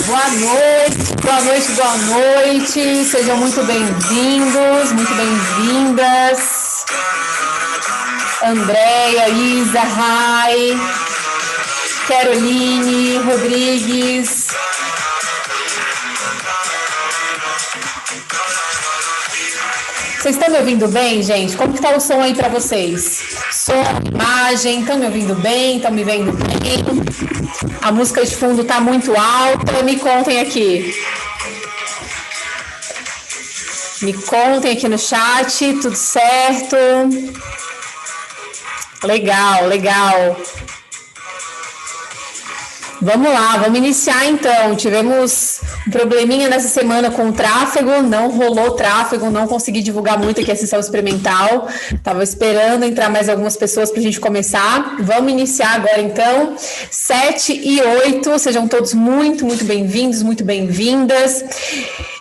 Boa noite, boa noite, boa noite. Sejam muito bem-vindos, muito bem-vindas. Andréia, Isa, Rai, Caroline, Rodrigues. Vocês estão me ouvindo bem, gente? Como que tá o som aí para vocês? Som, imagem, estão me ouvindo bem? Estão me vendo bem? A música de fundo tá muito alta? Me contem aqui. Me contem aqui no chat, tudo certo? Legal, legal. Vamos lá, vamos iniciar então. Tivemos um probleminha nessa semana com o tráfego, não rolou tráfego, não consegui divulgar muito aqui a sessão experimental. Estava esperando entrar mais algumas pessoas para a gente começar. Vamos iniciar agora então. 7 e 8, sejam todos muito, muito bem-vindos, muito bem-vindas.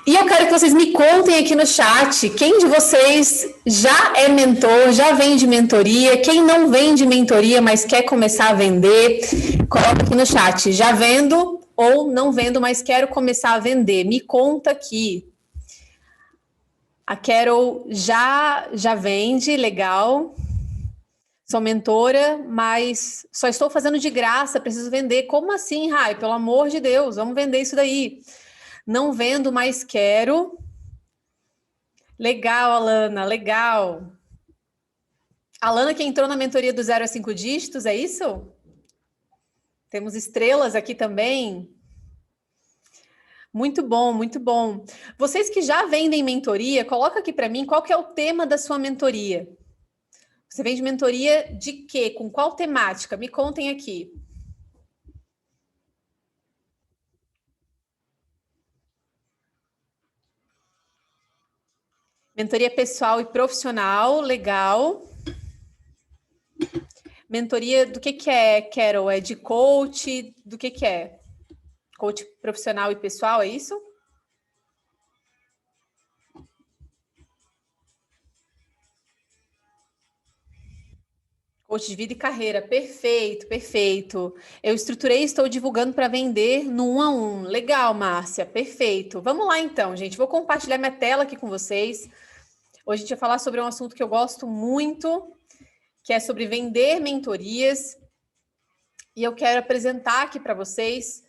E eu quero que vocês me contem aqui no chat, quem de vocês já é mentor, já vende mentoria, quem não vende mentoria, mas quer começar a vender, coloca aqui no chat, já vendo ou não vendo, mas quero começar a vender, me conta aqui. A Carol já vende, legal. Sou mentora, mas só estou fazendo de graça, preciso vender. Como assim, Rai? Pelo amor de Deus, vamos vender isso daí. Não vendo, mas quero. Legal, Alana, legal. Alana que entrou na mentoria do 0 a 5 dígitos, é isso? Temos estrelas aqui também. Muito bom, muito bom. Vocês que já vendem mentoria, coloca aqui para mim qual que é o tema da sua mentoria. Você vende mentoria de quê? Com qual temática? Me contem aqui. Mentoria pessoal e profissional, legal. Mentoria do que é, Carol? É de coach? Do que é? Coach profissional e pessoal, é isso? Coach de vida e carreira, perfeito, perfeito. Eu estruturei e estou divulgando para vender no 1 a 1. Legal, Márcia, perfeito. Vamos lá então, gente. Vou compartilhar minha tela aqui com vocês. Hoje a gente vai falar sobre um assunto que eu gosto muito, que é sobre vender mentorias. E eu quero apresentar aqui para vocês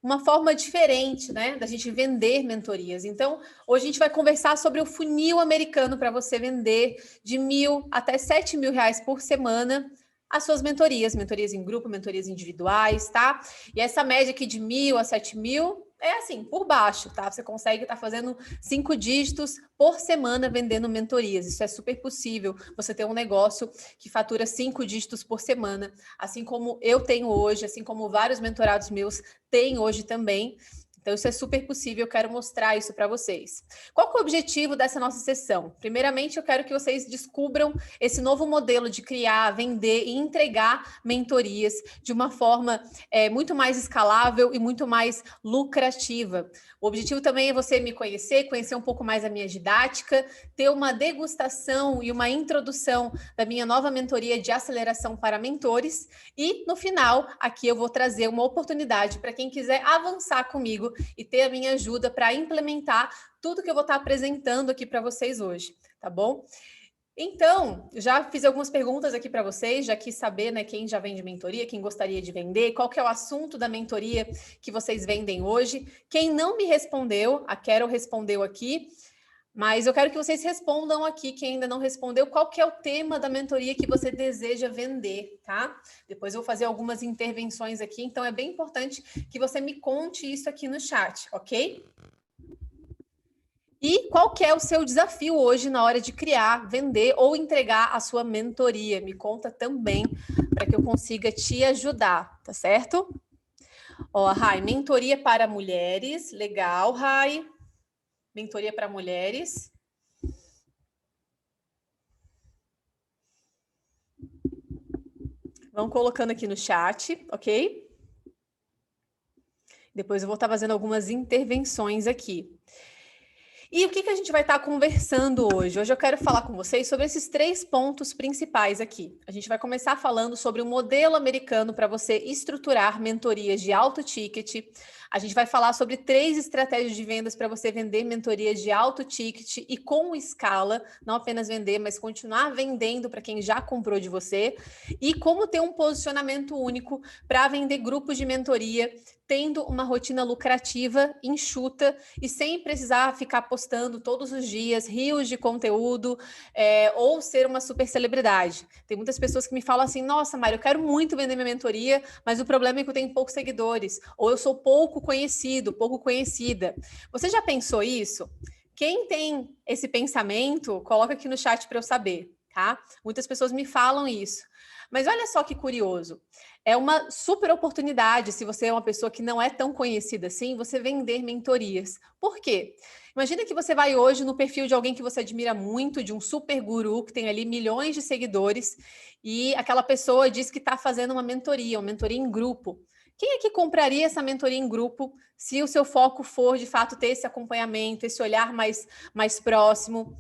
uma forma diferente, né, da gente vender mentorias. Então, hoje a gente vai conversar sobre o funil americano para você vender de R$1.000 até R$7.000 por semana as suas mentorias, mentorias em grupo, mentorias individuais, tá? E essa média aqui de 1.000 a 7.000 é assim, por baixo, tá? Você consegue estar fazendo 5 dígitos por semana vendendo mentorias. Isso é super possível. Você ter um negócio que fatura 5 dígitos por semana, assim como eu tenho hoje, assim como vários mentorados meus têm hoje também. Então, isso é super possível, eu quero mostrar isso para vocês. Qual que é o objetivo dessa nossa sessão? Primeiramente, eu quero que vocês descubram esse novo modelo de criar, vender e entregar mentorias de uma forma muito mais escalável e muito mais lucrativa. O objetivo também é você me conhecer, conhecer um pouco mais a minha didática, ter uma degustação e uma introdução da minha nova mentoria de aceleração para mentores. E, no final, aqui eu vou trazer uma oportunidade para quem quiser avançar comigo e ter a minha ajuda para implementar tudo que eu vou estar apresentando aqui para vocês hoje, tá bom? Então, já fiz algumas perguntas aqui para vocês, já quis saber, né, quem já vende mentoria, quem gostaria de vender, qual que é o assunto da mentoria que vocês vendem hoje. Quem não me respondeu, a Carol respondeu aqui, mas eu quero que vocês respondam aqui, quem ainda não respondeu, qual que é o tema da mentoria que você deseja vender, tá? Depois eu vou fazer algumas intervenções aqui, então é bem importante que você me conte isso aqui no chat, ok? E qual que é o seu desafio hoje na hora de criar, vender ou entregar a sua mentoria? Me conta também, para que eu consiga te ajudar, tá certo? Ó, Rai, mentoria para mulheres, legal, Rai. Mentoria para mulheres. Vão colocando aqui no chat, ok? Depois eu vou estar fazendo algumas intervenções aqui. E o que a gente vai estar conversando hoje? Hoje eu quero falar com vocês sobre esses 3 pontos principais aqui. A gente vai começar falando sobre o modelo americano para você estruturar mentorias de alto ticket. A gente vai falar sobre 3 estratégias de vendas para você vender mentorias de alto ticket e com escala, não apenas vender, mas continuar vendendo para quem já comprou de você. E como ter um posicionamento único para vender grupos de mentoria, tendo uma rotina lucrativa, enxuta e sem precisar ficar postando todos os dias rios de conteúdo ou ser uma super celebridade. Tem muitas pessoas que me falam assim, nossa, Mari, eu quero muito vender minha mentoria, mas o problema é que eu tenho poucos seguidores, ou eu sou pouco conhecido, pouco conhecida. Você já pensou isso? Quem tem esse pensamento, coloca aqui no chat para eu saber, tá? Muitas pessoas me falam isso. Mas olha só que curioso. É uma super oportunidade, se você é uma pessoa que não é tão conhecida assim, você vender mentorias. Por quê? Imagina que você vai hoje no perfil de alguém que você admira muito, de um super guru que tem ali milhões de seguidores, e aquela pessoa diz que está fazendo uma mentoria em grupo. Quem é que compraria essa mentoria em grupo se o seu foco for, de fato, ter esse acompanhamento, esse olhar mais próximo?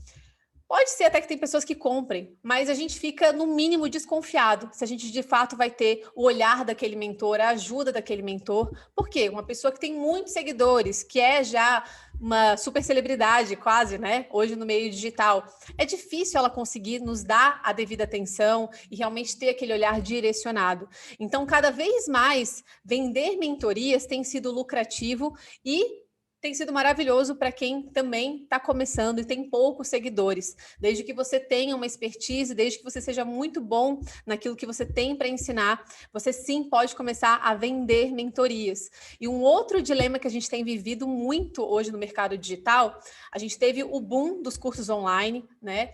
Pode ser até que tem pessoas que comprem, mas a gente fica, no mínimo, desconfiado se a gente, de fato, vai ter o olhar daquele mentor, a ajuda daquele mentor. Por quê? Uma pessoa que tem muitos seguidores, que é já uma super celebridade, quase, né? Hoje no meio digital. É difícil ela conseguir nos dar a devida atenção e realmente ter aquele olhar direcionado. Então, cada vez mais, vender mentorias tem sido lucrativo e tem sido maravilhoso para quem também está começando e tem poucos seguidores. Desde que você tenha uma expertise, desde que você seja muito bom naquilo que você tem para ensinar, você sim pode começar a vender mentorias. E um outro dilema que a gente tem vivido muito hoje no mercado digital, a gente teve o boom dos cursos online, né?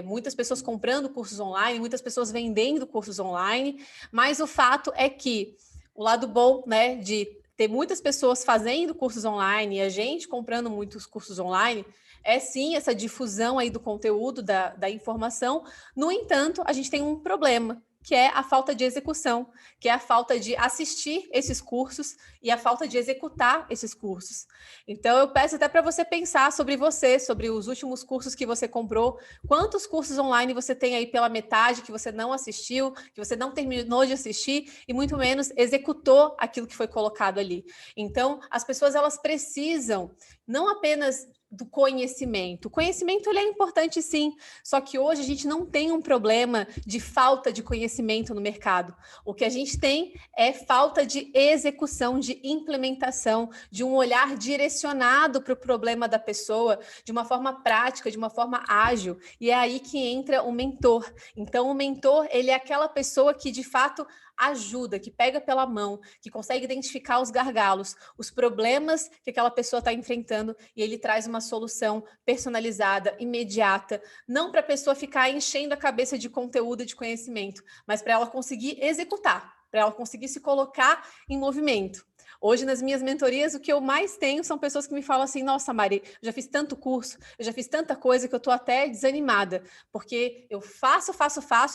Muitas pessoas comprando cursos online, muitas pessoas vendendo cursos online, mas o fato é que o lado bom, né, de ter muitas pessoas fazendo cursos online e a gente comprando muitos cursos online, é sim essa difusão aí do conteúdo, da informação. No entanto, a gente tem um problema, que é a falta de execução, que é a falta de assistir esses cursos e a falta de executar esses cursos. Então, eu peço até para você pensar sobre você, sobre os últimos cursos que você comprou, quantos cursos online você tem aí pela metade que você não assistiu, que você não terminou de assistir e muito menos executou aquilo que foi colocado ali. Então, as pessoas elas precisam não apenas do conhecimento. O conhecimento ele é importante sim, só que hoje a gente não tem um problema de falta de conhecimento no mercado. O que a gente tem é falta de execução, de implementação, de um olhar direcionado para o problema da pessoa, de uma forma prática, de uma forma ágil. E é aí que entra o mentor. Então, o mentor, ele é aquela pessoa que, de fato, ajuda, que pega pela mão, que consegue identificar os gargalos, os problemas que aquela pessoa está enfrentando e ele traz uma solução personalizada, imediata, não para a pessoa ficar enchendo a cabeça de conteúdo e de conhecimento, mas para ela conseguir executar, para ela conseguir se colocar em movimento. Hoje, nas minhas mentorias, o que eu mais tenho são pessoas que me falam assim, nossa, Mari, eu já fiz tanto curso, eu já fiz tanta coisa que eu estou até desanimada, porque eu faço,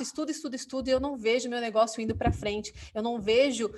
estudo, e eu não vejo meu negócio indo para frente, eu não vejo,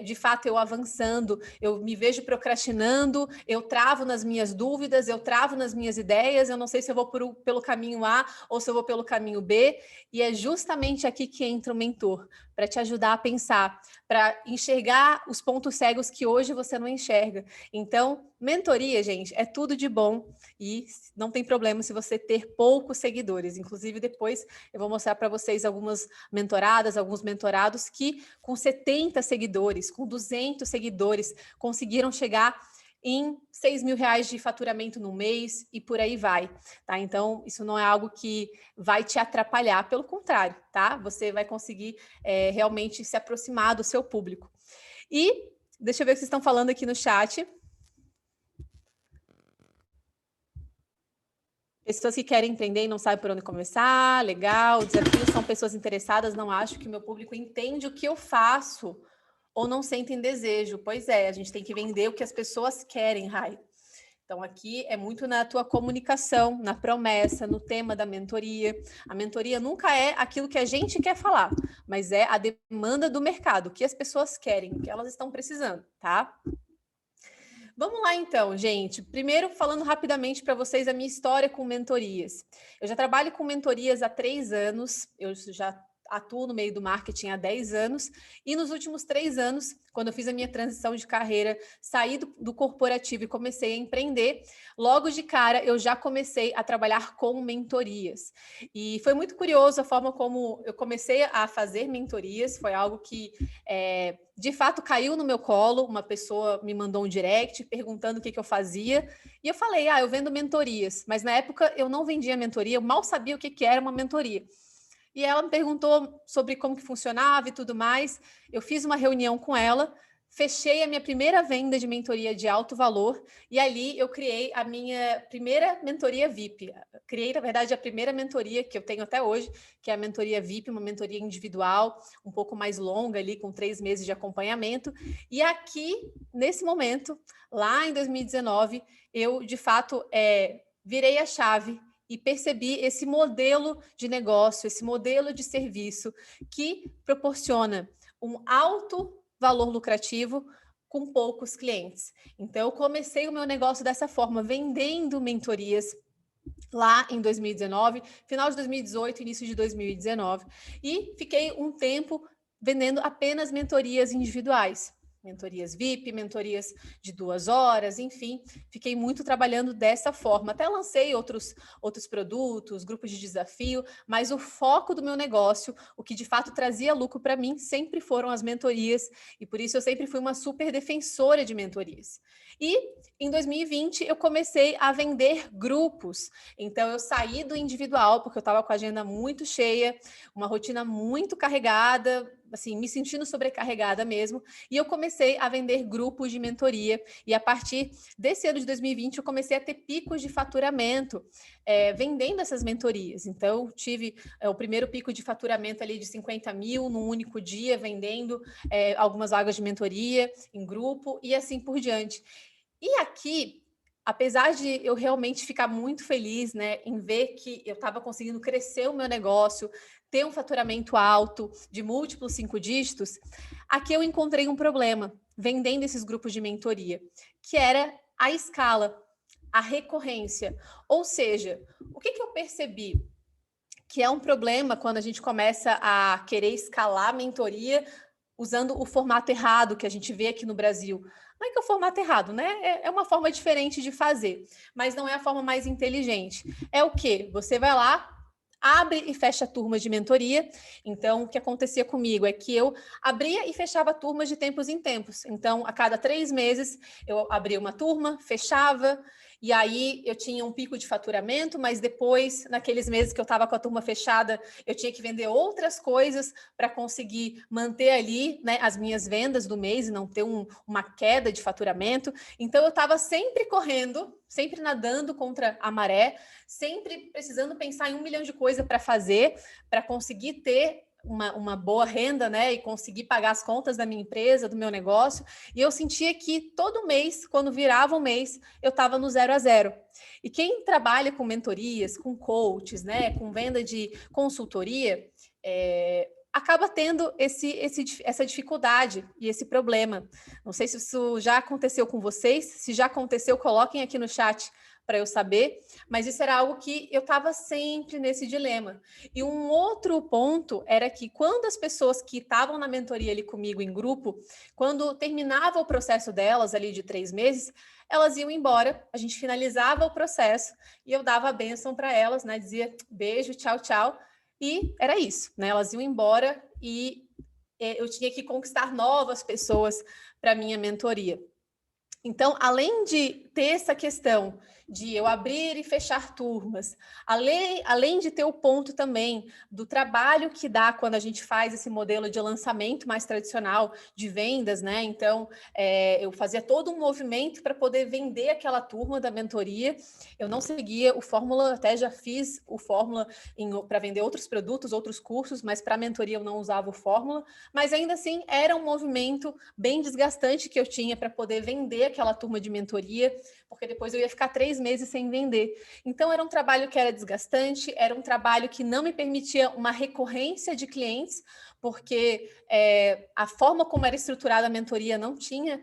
de fato, eu avançando, eu me vejo procrastinando, eu travo nas minhas dúvidas, eu travo nas minhas ideias, eu não sei se eu vou pelo caminho A ou se eu vou pelo caminho B, e é justamente aqui que entra o mentor, para te ajudar a pensar, para enxergar os pontos cegos que hoje você não enxerga. Então, mentoria, gente, é tudo de bom e não tem problema se você ter poucos seguidores. Inclusive, depois eu vou mostrar para vocês algumas mentoradas, alguns mentorados que com 70 seguidores, com 200 seguidores, conseguiram chegar em 6 mil reais de faturamento no mês e por aí vai, tá? Então, isso não é algo que vai te atrapalhar, pelo contrário, tá? Você vai conseguir realmente se aproximar do seu público. E deixa eu ver o que vocês estão falando aqui no chat. Pessoas que querem empreender e não sabem por onde começar, legal. Desafios são pessoas interessadas, não acho que o meu público entende o que eu faço ou não sentem desejo. Pois é, a gente tem que vender o que as pessoas querem, Rai. Então, aqui é muito na tua comunicação, na promessa, no tema da mentoria. A mentoria nunca é aquilo que a gente quer falar, mas é a demanda do mercado, o que as pessoas querem, o que elas estão precisando, tá? Vamos lá então, gente. Primeiro, falando rapidamente para vocês a minha história com mentorias. Eu já trabalho com mentorias há 3 anos, eu já atuo no meio do marketing há 10 anos, e nos últimos 3 anos, quando eu fiz a minha transição de carreira, saí do corporativo e comecei a empreender, logo de cara eu já comecei a trabalhar com mentorias. E foi muito curioso a forma como eu comecei a fazer mentorias, foi algo que de fato caiu no meu colo, uma pessoa me mandou um direct perguntando o que eu fazia, e eu falei, eu vendo mentorias, mas na época eu não vendia mentoria, eu mal sabia o que era uma mentoria. E ela me perguntou sobre como que funcionava e tudo mais. Eu fiz uma reunião com ela, fechei a minha primeira venda de mentoria de alto valor e ali eu criei a minha primeira mentoria VIP. Criei, na verdade, a primeira mentoria que eu tenho até hoje, que é a mentoria VIP, uma mentoria individual, um pouco mais longa ali, com 3 meses de acompanhamento. E aqui, nesse momento, lá em 2019, eu, de fato, virei a chave e percebi esse modelo de negócio, esse modelo de serviço que proporciona um alto valor lucrativo com poucos clientes. Então, eu comecei o meu negócio dessa forma, vendendo mentorias lá em 2019, final de 2018, início de 2019, e fiquei um tempo vendendo apenas mentorias individuais. Mentorias VIP, mentorias de 2 horas, enfim, fiquei muito trabalhando dessa forma. Até lancei outros produtos, grupos de desafio, mas o foco do meu negócio, o que de fato trazia lucro para mim, sempre foram as mentorias, e por isso eu sempre fui uma super defensora de mentorias. E em 2020 eu comecei a vender grupos. Então eu saí do individual, porque eu estava com a agenda muito cheia, uma rotina muito carregada, assim, me sentindo sobrecarregada mesmo, e eu comecei a vender grupos de mentoria, e a partir desse ano de 2020 eu comecei a ter picos de faturamento, vendendo essas mentorias. Então tive o primeiro pico de faturamento ali de 50 mil num único dia, vendendo algumas vagas de mentoria em grupo, e assim por diante. E aqui, apesar de eu realmente ficar muito feliz, né, em ver que eu estava conseguindo crescer o meu negócio, ter um faturamento alto, de múltiplos 5 dígitos, aqui eu encontrei um problema vendendo esses grupos de mentoria, que era a escala, a recorrência. Ou seja, o que eu percebi? Que é um problema quando a gente começa a querer escalar a mentoria usando o formato errado que a gente vê aqui no Brasil. Não é que é o formato errado, né? É uma forma diferente de fazer, mas não é a forma mais inteligente. É o quê? Você vai lá, abre e fecha turmas de mentoria. Então, o que acontecia comigo é que eu abria e fechava turmas de tempos em tempos. Então, a cada 3 meses, eu abria uma turma, fechava, e aí eu tinha um pico de faturamento, mas depois, naqueles meses que eu estava com a turma fechada, eu tinha que vender outras coisas para conseguir manter ali, né, as minhas vendas do mês e não ter uma queda de faturamento. Então, eu estava sempre correndo, sempre nadando contra a maré, sempre precisando pensar em 1 milhão de coisas para fazer, para conseguir ter uma boa renda, né, e conseguir pagar as contas da minha empresa, do meu negócio. E eu sentia que todo mês, quando virava um mês, eu estava no 0 a 0. E quem trabalha com mentorias, com coaches, né, com venda de consultoria, acaba tendo essa dificuldade e esse problema. Não sei se isso já aconteceu com vocês. Se já aconteceu, coloquem aqui no chat para eu saber, mas isso era algo que eu estava sempre nesse dilema. E um outro ponto era que quando as pessoas que estavam na mentoria ali comigo em grupo, quando terminava o processo delas ali de 3 meses, elas iam embora, a gente finalizava o processo e eu dava a bênção para elas, né? Dizia beijo, tchau, tchau. E era isso, né? Elas iam embora e eu tinha que conquistar novas pessoas para minha mentoria. Então, além de ter essa questão de eu abrir e fechar turmas, além de ter o ponto também do trabalho que dá quando a gente faz esse modelo de lançamento mais tradicional de vendas, né? Então, eu fazia todo um movimento para poder vender aquela turma da mentoria. Eu não seguia o Fórmula, até já fiz o Fórmula para vender outros produtos, outros cursos, mas para a mentoria eu não usava o Fórmula. Mas ainda assim, era um movimento bem desgastante que eu tinha para poder vender aquela turma de mentoria, porque depois eu ia ficar 3 6 meses sem vender. Então, era um trabalho que era desgastante, era um trabalho que não me permitia uma recorrência de clientes, porque a forma como era estruturada a mentoria não tinha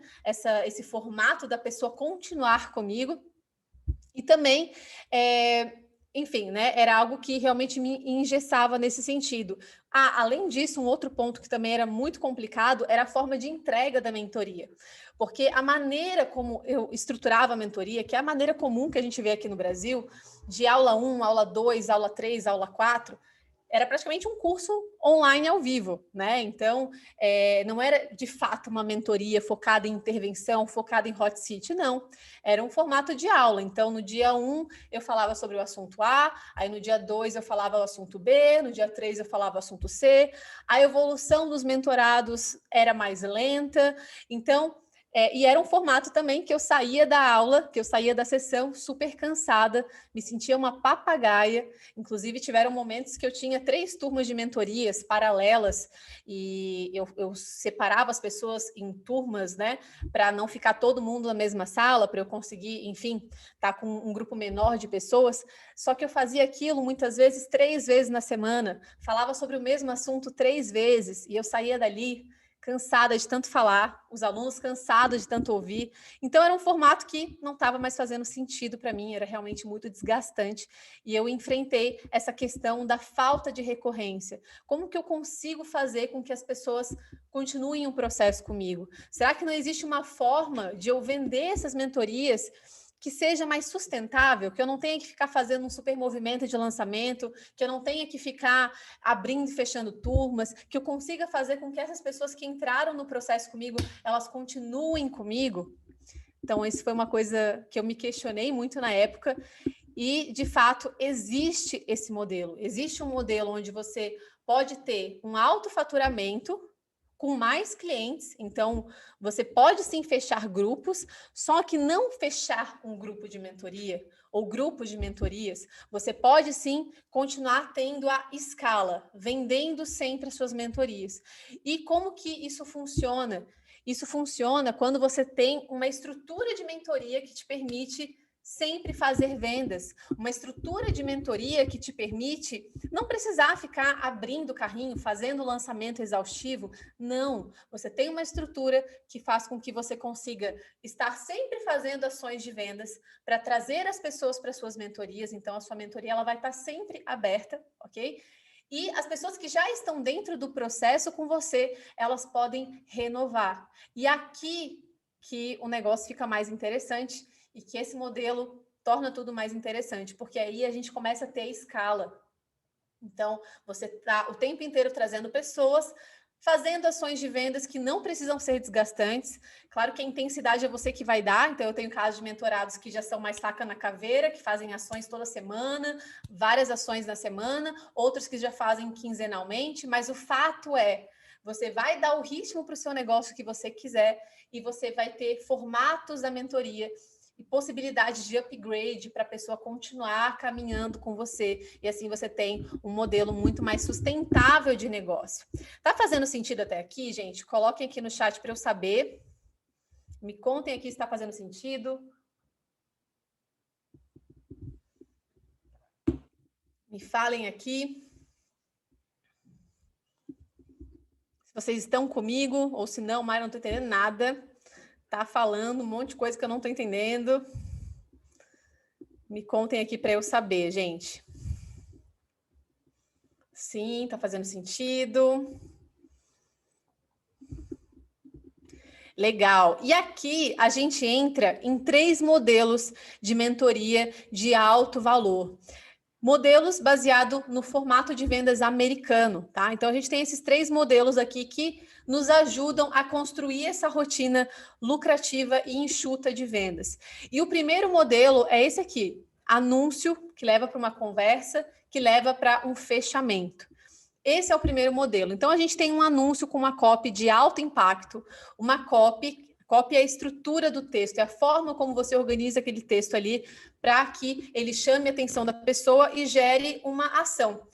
esse formato da pessoa continuar comigo. E também, enfim, né, era algo que realmente me engessava nesse sentido. Além disso, um outro ponto que também era muito complicado era a forma de entrega da mentoria. Porque a maneira como eu estruturava a mentoria, que é a maneira comum que a gente vê aqui no Brasil, de aula 1, aula 2, aula 3, aula 4, era praticamente um curso online ao vivo, né? Então, não era de fato uma mentoria focada em intervenção, focada em hot seat, não. Era um formato de aula. Então, no dia 1, eu falava sobre o assunto A, aí no dia 2 eu falava o assunto B, no dia 3 eu falava o assunto C. A evolução dos mentorados era mais lenta. Então, e era um formato também que eu saía da aula, que eu saía da sessão super cansada, me sentia uma papagaia. Inclusive, tiveram momentos que eu tinha 3 turmas de mentorias paralelas e eu separava as pessoas em turmas, né, para não ficar todo mundo na mesma sala, para eu conseguir, enfim, estar com um grupo menor de pessoas. Só que eu fazia aquilo muitas vezes 3 vezes na semana, falava sobre o mesmo assunto 3 vezes e eu saía dali cansada de tanto falar, os alunos cansados de tanto ouvir. Então, era um formato que não estava mais fazendo sentido para mim, era realmente muito desgastante. E eu enfrentei essa questão da falta de recorrência. Como que eu consigo fazer com que as pessoas continuem o processo comigo? Será que não existe uma forma de eu vender essas mentorias que seja mais sustentável, que eu não tenha que ficar fazendo um super movimento de lançamento, que eu não tenha que ficar abrindo e fechando turmas, que eu consiga fazer com que essas pessoas que entraram no processo comigo, elas continuem comigo? Então, isso foi uma coisa que eu me questionei muito na época e, de fato, existe esse modelo. Existe um modelo onde você pode ter um alto faturamento com mais clientes, então você pode sim fechar grupos, só que não fechar um grupo de mentoria ou grupos de mentorias, você pode sim continuar tendo a escala, vendendo sempre as suas mentorias. E como que isso funciona? Isso funciona quando você tem uma estrutura de mentoria que te permite sempre fazer vendas, uma estrutura de mentoria que te permite não precisar ficar abrindo o carrinho, fazendo o lançamento exaustivo. Não, você tem uma estrutura que faz com que você consiga estar sempre fazendo ações de vendas para trazer as pessoas para suas mentorias. Então, a sua mentoria ela vai estar sempre aberta, ok? E as pessoas que já estão dentro do processo com você, elas podem renovar. E aqui que o negócio fica mais interessante e que esse modelo torna tudo mais interessante, porque aí a gente começa a ter a escala. Então, você está o tempo inteiro trazendo pessoas, fazendo ações de vendas que não precisam ser desgastantes. Claro que a intensidade é você que vai dar, então eu tenho casos de mentorados que já são mais faca na caveira, que fazem ações toda semana, várias ações na semana, outros que já fazem quinzenalmente, mas o fato é, você vai dar o ritmo para o seu negócio que você quiser e você vai ter formatos da mentoria e possibilidades de upgrade para a pessoa continuar caminhando com você. E assim você tem um modelo muito mais sustentável de negócio. Tá fazendo sentido até aqui, gente? Coloquem aqui no chat para eu saber. Me contem aqui se está fazendo sentido. Me falem aqui. Se vocês estão comigo ou se não, mas não estou entendendo nada. Tá falando um monte de coisa que eu não estou entendendo. Me contem aqui para eu saber, gente. Sim, tá fazendo sentido. Legal. E aqui a gente entra em 3 modelos de mentoria de alto valor. Modelos baseado no formato de vendas americano, tá? Então a gente tem esses 3 modelos aqui que nos ajudam a construir essa rotina lucrativa e enxuta de vendas. E o primeiro modelo é esse aqui: anúncio, que leva para uma conversa, que leva para um fechamento. Esse é o primeiro modelo. Então, a gente tem um anúncio com uma copy de alto impacto, uma copy é a estrutura do texto, é a forma como você organiza aquele texto ali para que ele chame a atenção da pessoa e gere uma ação.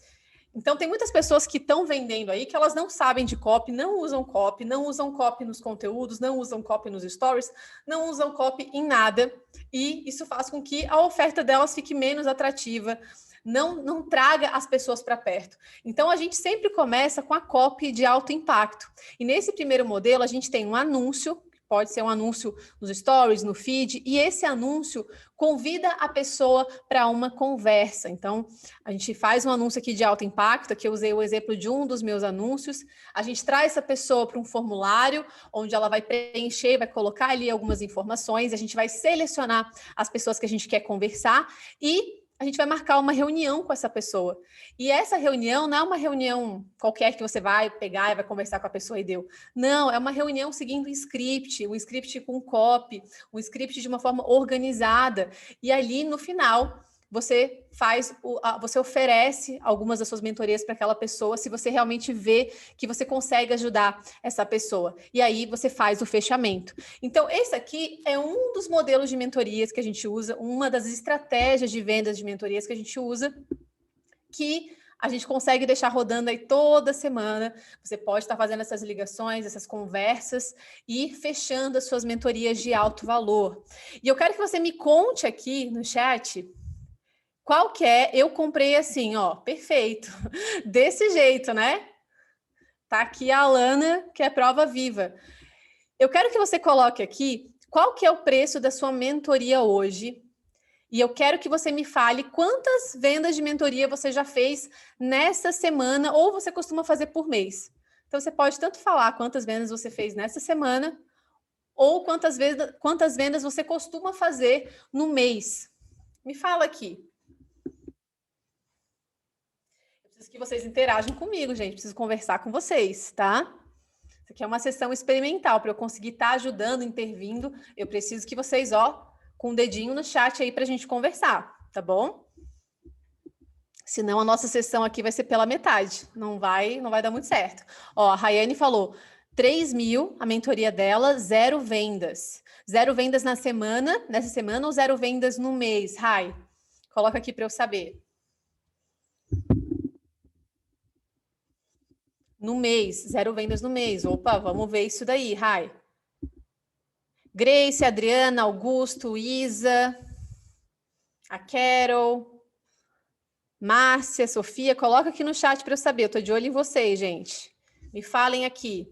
Então, tem muitas pessoas que estão vendendo aí que elas não sabem de copy, não usam copy nos conteúdos, não usam copy nos stories, não usam copy em nada. E isso faz com que a oferta delas fique menos atrativa, não traga as pessoas para perto. Então, a gente sempre começa com a copy de alto impacto. E nesse primeiro modelo, a gente tem um anúncio, pode ser um anúncio nos stories, no feed, e esse anúncio convida a pessoa para uma conversa. Então, a gente faz um anúncio aqui de alto impacto, aqui eu usei o exemplo de um dos meus anúncios, a gente traz essa pessoa para um formulário, onde ela vai preencher, vai colocar ali algumas informações, a gente vai selecionar as pessoas que a gente quer conversar e a gente vai marcar uma reunião com essa pessoa. E essa reunião não é uma reunião qualquer que você vai pegar e vai conversar com a pessoa e deu. Não, é uma reunião seguindo um script com copy, um script de uma forma organizada. E ali, no final, você você oferece algumas das suas mentorias para aquela pessoa, se você realmente vê que você consegue ajudar essa pessoa. E aí você faz o fechamento. Então, esse aqui é um dos modelos de mentorias que a gente usa, uma das estratégias de vendas de mentorias que a gente usa, que a gente consegue deixar rodando aí toda semana. Você pode estar fazendo essas ligações, essas conversas e fechando as suas mentorias de alto valor. E eu quero que você me conte aqui no chat qual que é. Eu comprei assim, ó, perfeito. Desse jeito, né? Tá aqui a Alana, que é prova viva. Eu quero que você coloque aqui qual que é o preço da sua mentoria hoje. E eu quero que você me fale quantas vendas de mentoria você já fez nessa semana ou você costuma fazer por mês. Então, você pode tanto falar quantas vendas você fez nessa semana ou quantas vendas você costuma fazer no mês. Me fala aqui. Preciso que vocês interajam comigo, gente. Preciso conversar com vocês, tá? Isso aqui é uma sessão experimental. Para eu conseguir estar ajudando, intervindo, eu preciso que vocês, ó, com o dedinho no chat aí para a gente conversar, tá bom? Senão a nossa sessão aqui vai ser pela metade. Não vai dar muito certo. Ó, a Rayane falou 3.000, a mentoria dela, 0 vendas. 0 vendas nessa semana ou 0 vendas no mês? Rai, coloca aqui para eu saber. No mês, 0 vendas no mês. Opa, vamos ver isso daí, Rai. Grace, Adriana, Augusto, Isa, a Carol, Márcia, Sofia, coloca aqui no chat para eu saber. Eu tô de olho em vocês, gente. Me falem aqui.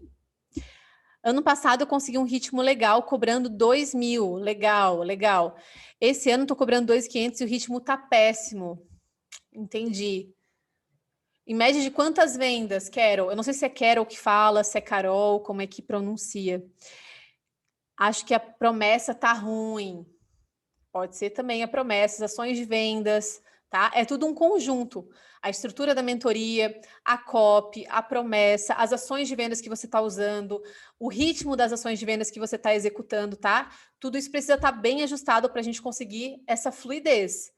Ano passado eu consegui um ritmo legal, cobrando 2.000. Legal, legal. Esse ano eu tô cobrando 2.500 e o ritmo tá péssimo. Entendi. Em média de quantas vendas, Carol? Eu não sei se é Carol que fala, se é Carol, como é que pronuncia. Acho que a promessa tá ruim. Pode ser também a promessa, as ações de vendas, tá? É tudo um conjunto. A estrutura da mentoria, a copy, a promessa, as ações de vendas que você está usando, o ritmo das ações de vendas que você está executando, tá? Tudo isso precisa estar bem ajustado para a gente conseguir essa fluidez.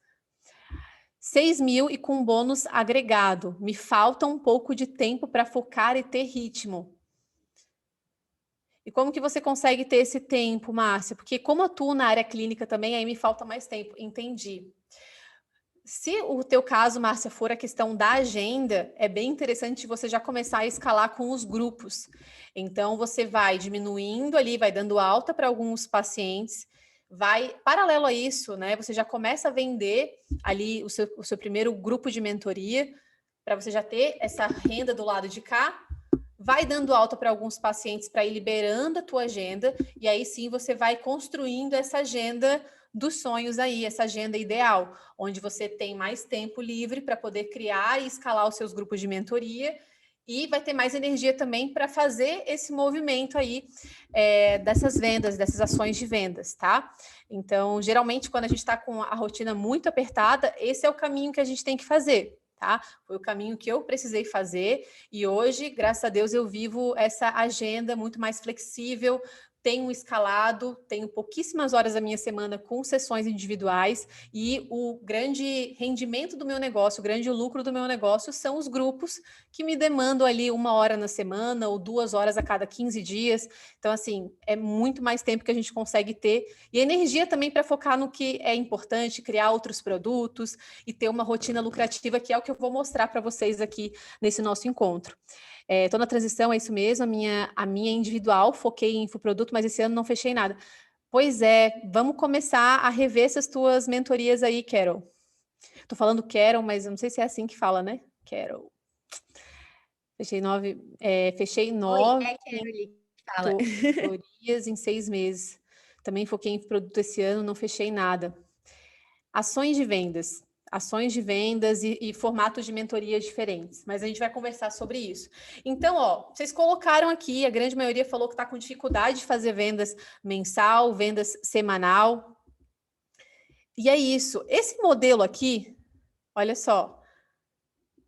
6.000 e com bônus agregado. Me falta um pouco de tempo para focar e ter ritmo. E como que você consegue ter esse tempo, Márcia? Porque como eu atuo na área clínica também, aí me falta mais tempo. Entendi. Se o teu caso, Márcia, for a questão da agenda, é bem interessante você já começar a escalar com os grupos. Então, você vai diminuindo ali, vai dando alta para alguns pacientes, vai, paralelo a isso, né? Você já começa a vender ali o seu primeiro grupo de mentoria, para você já ter essa renda do lado de cá, vai dando alta para alguns pacientes para ir liberando a tua agenda, e aí sim você vai construindo essa agenda dos sonhos aí, essa agenda ideal, onde você tem mais tempo livre para poder criar e escalar os seus grupos de mentoria e vai ter mais energia também para fazer esse movimento aí dessas vendas, dessas ações de vendas, tá? Então, geralmente, quando a gente está com a rotina muito apertada, esse é o caminho que a gente tem que fazer, tá? Foi o caminho que eu precisei fazer e hoje, graças a Deus, eu vivo essa agenda muito mais flexível, tenho escalado, tenho pouquíssimas horas da minha semana com sessões individuais e o grande rendimento do meu negócio, o grande lucro do meu negócio são os grupos que me demandam ali 1 hora na semana ou 2 horas a cada 15 dias. Então, assim, é muito mais tempo que a gente consegue ter e energia também para focar no que é importante, criar outros produtos e ter uma rotina lucrativa, que é o que eu vou mostrar para vocês aqui nesse nosso encontro. Estou na transição, é isso mesmo, a minha individual, foquei em infoproduto, mas esse ano não fechei nada. Pois é, vamos começar a rever essas tuas mentorias aí, Carol. Tô falando Carol, mas eu não sei se é assim que fala, né? Carol. Fechei Oi, 9 é Caroline que fala. mentorias em 6 meses. Também foquei em produto esse ano, não fechei nada. Ações de vendas. Ações de vendas e formatos de mentorias diferentes. Mas a gente vai conversar sobre isso. Então, ó, vocês colocaram aqui, a grande maioria falou que está com dificuldade de fazer vendas mensal, vendas semanal. E é isso. Esse modelo aqui, olha só.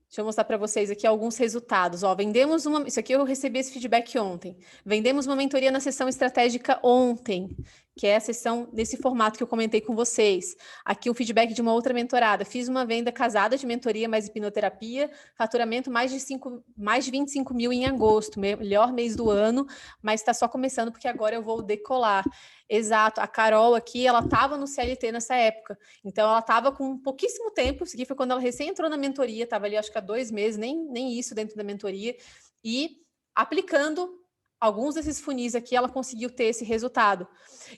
Deixa eu mostrar para vocês aqui alguns resultados. Ó, vendemos uma. Isso aqui eu recebi esse feedback ontem. Vendemos uma mentoria na sessão estratégica ontem, que é a sessão nesse formato que eu comentei com vocês. Aqui o feedback de uma outra mentorada. Fiz uma venda casada de mentoria mais hipnoterapia, faturamento mais de 25 mil em agosto, melhor mês do ano, mas está só começando porque agora eu vou decolar. Exato, a Carol aqui, ela estava no CLT nessa época, então ela estava com pouquíssimo tempo, isso aqui foi quando ela recém entrou na mentoria, estava ali acho que há 2 meses, nem isso dentro da mentoria, e aplicando alguns desses funis aqui, ela conseguiu ter esse resultado.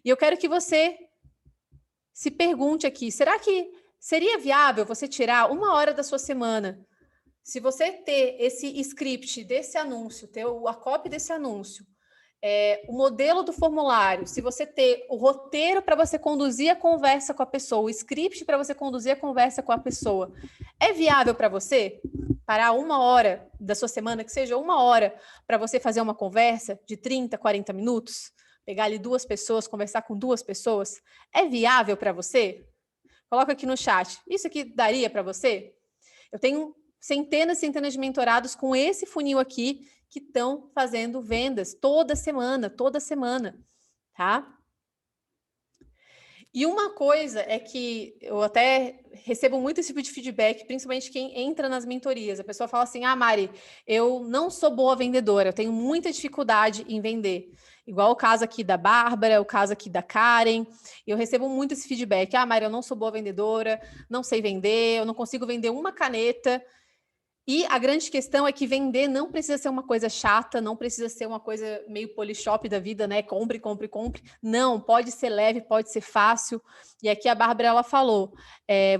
E eu quero que você se pergunte aqui, será que seria viável você tirar 1 hora da sua semana? Se você ter esse script desse anúncio, ter a copy desse anúncio, o modelo do formulário, se você ter o roteiro para você conduzir a conversa com a pessoa, o script para você conduzir a conversa com a pessoa, é viável para você? Parar 1 hora da sua semana, que seja 1 hora, para você fazer uma conversa de 30, 40 minutos? Pegar ali 2 pessoas, conversar com 2 pessoas? É viável para você? Coloca aqui no chat. Isso aqui daria para você? Eu tenho centenas e centenas de mentorados com esse funil aqui que estão fazendo vendas toda semana, tá? E uma coisa é que eu até recebo muito esse tipo de feedback, principalmente quem entra nas mentorias. A pessoa fala assim: ah, Mari, eu não sou boa vendedora, eu tenho muita dificuldade em vender. Igual o caso aqui da Bárbara, o caso aqui da Karen. Eu recebo muito esse feedback: ah, Mari, eu não sou boa vendedora, não sei vender, eu não consigo vender uma caneta. E a grande questão é que vender não precisa ser uma coisa chata, não precisa ser uma coisa meio polishop da vida, né? Compre, compre, compre. Não, pode ser leve, pode ser fácil. E aqui a Bárbara, ela falou,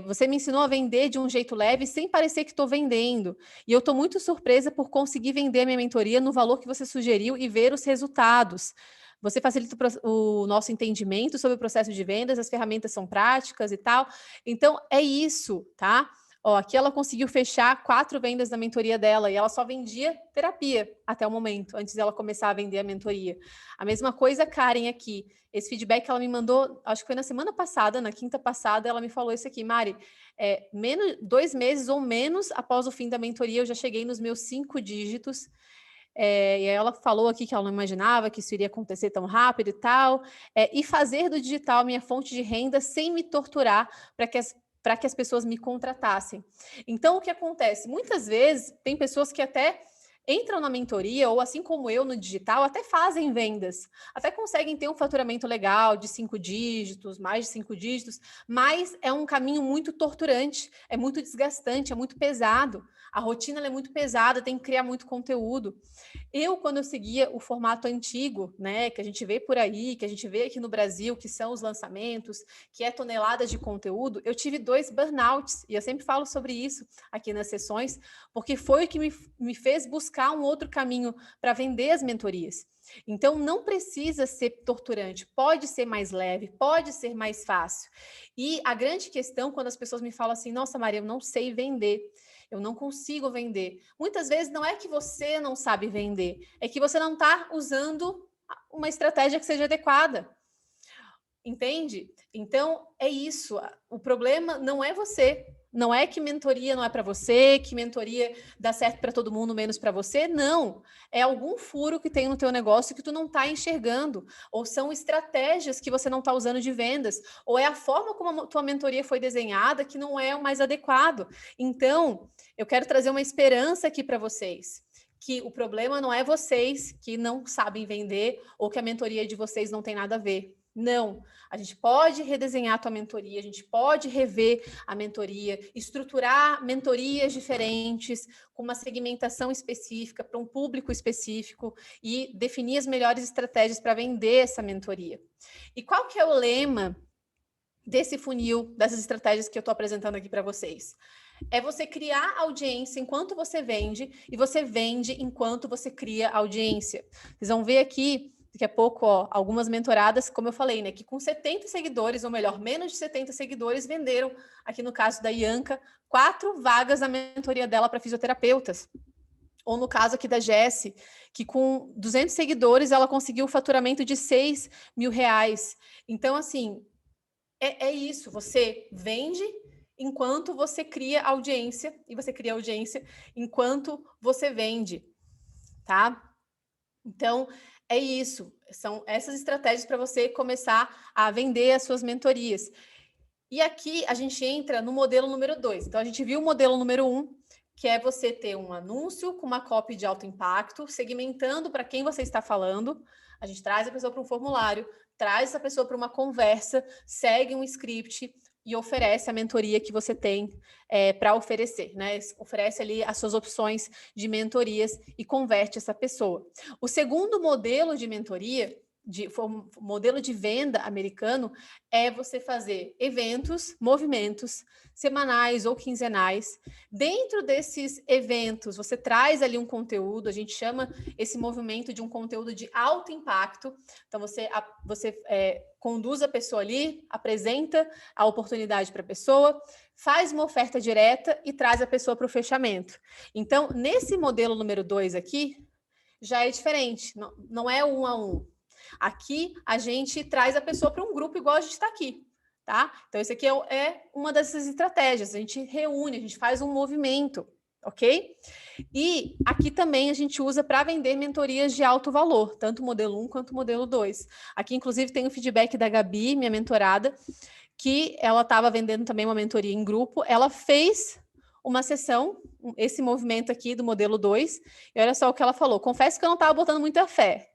você me ensinou a vender de um jeito leve, sem parecer que estou vendendo. E eu estou muito surpresa por conseguir vender a minha mentoria no valor que você sugeriu e ver os resultados. Você facilita o nosso entendimento sobre o processo de vendas, as ferramentas são práticas e tal. Então, é isso, tá? Ó, aqui ela conseguiu fechar 4 vendas da mentoria dela e ela só vendia terapia até o momento, antes dela começar a vender a mentoria. A mesma coisa, Karen, aqui. Esse feedback ela me mandou, acho que foi na semana passada, na quinta passada, ela me falou isso aqui, Mari, 2 meses ou menos após o fim da mentoria, eu já cheguei nos meus 5 dígitos. E aí ela falou aqui que ela não imaginava que isso iria acontecer tão rápido e tal. E fazer do digital minha fonte de renda sem me torturar para que as pessoas me contratassem. Então, o que acontece? Muitas vezes, tem pessoas que até entram na mentoria, ou assim como eu no digital, até fazem vendas, até conseguem ter um faturamento legal de 5 dígitos, mais de 5 dígitos, mas é um caminho muito torturante, é muito desgastante, é muito pesado. A rotina é muito pesada, tem que criar muito conteúdo. Quando eu seguia o formato antigo, né, que a gente vê por aí, que a gente vê aqui no Brasil, que são os lançamentos, que é toneladas de conteúdo, eu tive 2 burnouts, e eu sempre falo sobre isso aqui nas sessões, porque foi o que me fez buscar um outro caminho para vender as mentorias. Então, não precisa ser torturante, pode ser mais leve, pode ser mais fácil. E a grande questão, quando as pessoas me falam assim, nossa, Maria, eu não sei vender, eu não consigo vender. Muitas vezes não é que você não sabe vender, é que você não está usando uma estratégia que seja adequada. Entende? Então, é isso. O problema não é você. Não é que mentoria não é para você, que mentoria dá certo para todo mundo, menos para você. Não. É algum furo que tem no teu negócio que tu não está enxergando. Ou são estratégias que você não está usando de vendas. Ou é a forma como a tua mentoria foi desenhada que não é o mais adequado. Então, eu quero trazer uma esperança aqui para vocês. Que o problema não é vocês que não sabem vender ou que a mentoria de vocês não tem nada a ver. Não, a gente pode redesenhar a tua mentoria, a gente pode rever a mentoria, estruturar mentorias diferentes, com uma segmentação específica, para um público específico e definir as melhores estratégias para vender essa mentoria. E qual que é o lema desse funil, dessas estratégias que eu estou apresentando aqui para vocês? É você criar audiência enquanto você vende e você vende enquanto você cria audiência. Vocês vão ver aqui daqui a pouco, ó, algumas mentoradas, como eu falei, né, que com 70 seguidores, ou melhor, menos de 70 seguidores, venderam, aqui no caso da Ianca, 4 vagas na mentoria dela para fisioterapeutas. Ou no caso aqui da Jessie, que com 200 seguidores, ela conseguiu o faturamento de 6 mil reais. Então, assim, é isso, você vende enquanto você cria audiência, e você cria audiência enquanto você vende, tá? Então, é isso. São essas estratégias para você começar a vender as suas mentorias. E aqui a gente entra no modelo número 2. Então, a gente viu o modelo número 1, que é você ter um anúncio com uma copy de alto impacto, segmentando para quem você está falando. A gente traz a pessoa para um formulário, traz essa pessoa para uma conversa, segue um script e oferece a mentoria que você tem para oferecer, né? Oferece ali as suas opções de mentorias e converte essa pessoa. O segundo modelo de mentoria, modelo de venda americano, é você fazer eventos, movimentos semanais ou quinzenais. Dentro desses eventos, você traz ali um conteúdo, a gente chama esse movimento de um conteúdo de alto impacto. Então, você conduz a pessoa ali, apresenta a oportunidade para a pessoa, faz uma oferta direta e traz a pessoa para o fechamento. Então, nesse modelo número 2 aqui, já é diferente, não é 1 a 1. Aqui, a gente traz a pessoa para um grupo igual a gente está aqui, tá? Então, esse aqui é uma dessas estratégias. A gente reúne, a gente faz um movimento, ok? E aqui também a gente usa para vender mentorias de alto valor, tanto o modelo 1 quanto o modelo 2. Aqui, inclusive, tem o feedback da Gabi, minha mentorada, que ela estava vendendo também uma mentoria em grupo. Ela fez uma sessão, esse movimento aqui do modelo 2, e olha só o que ela falou. Confesso que eu não estava botando muita fé.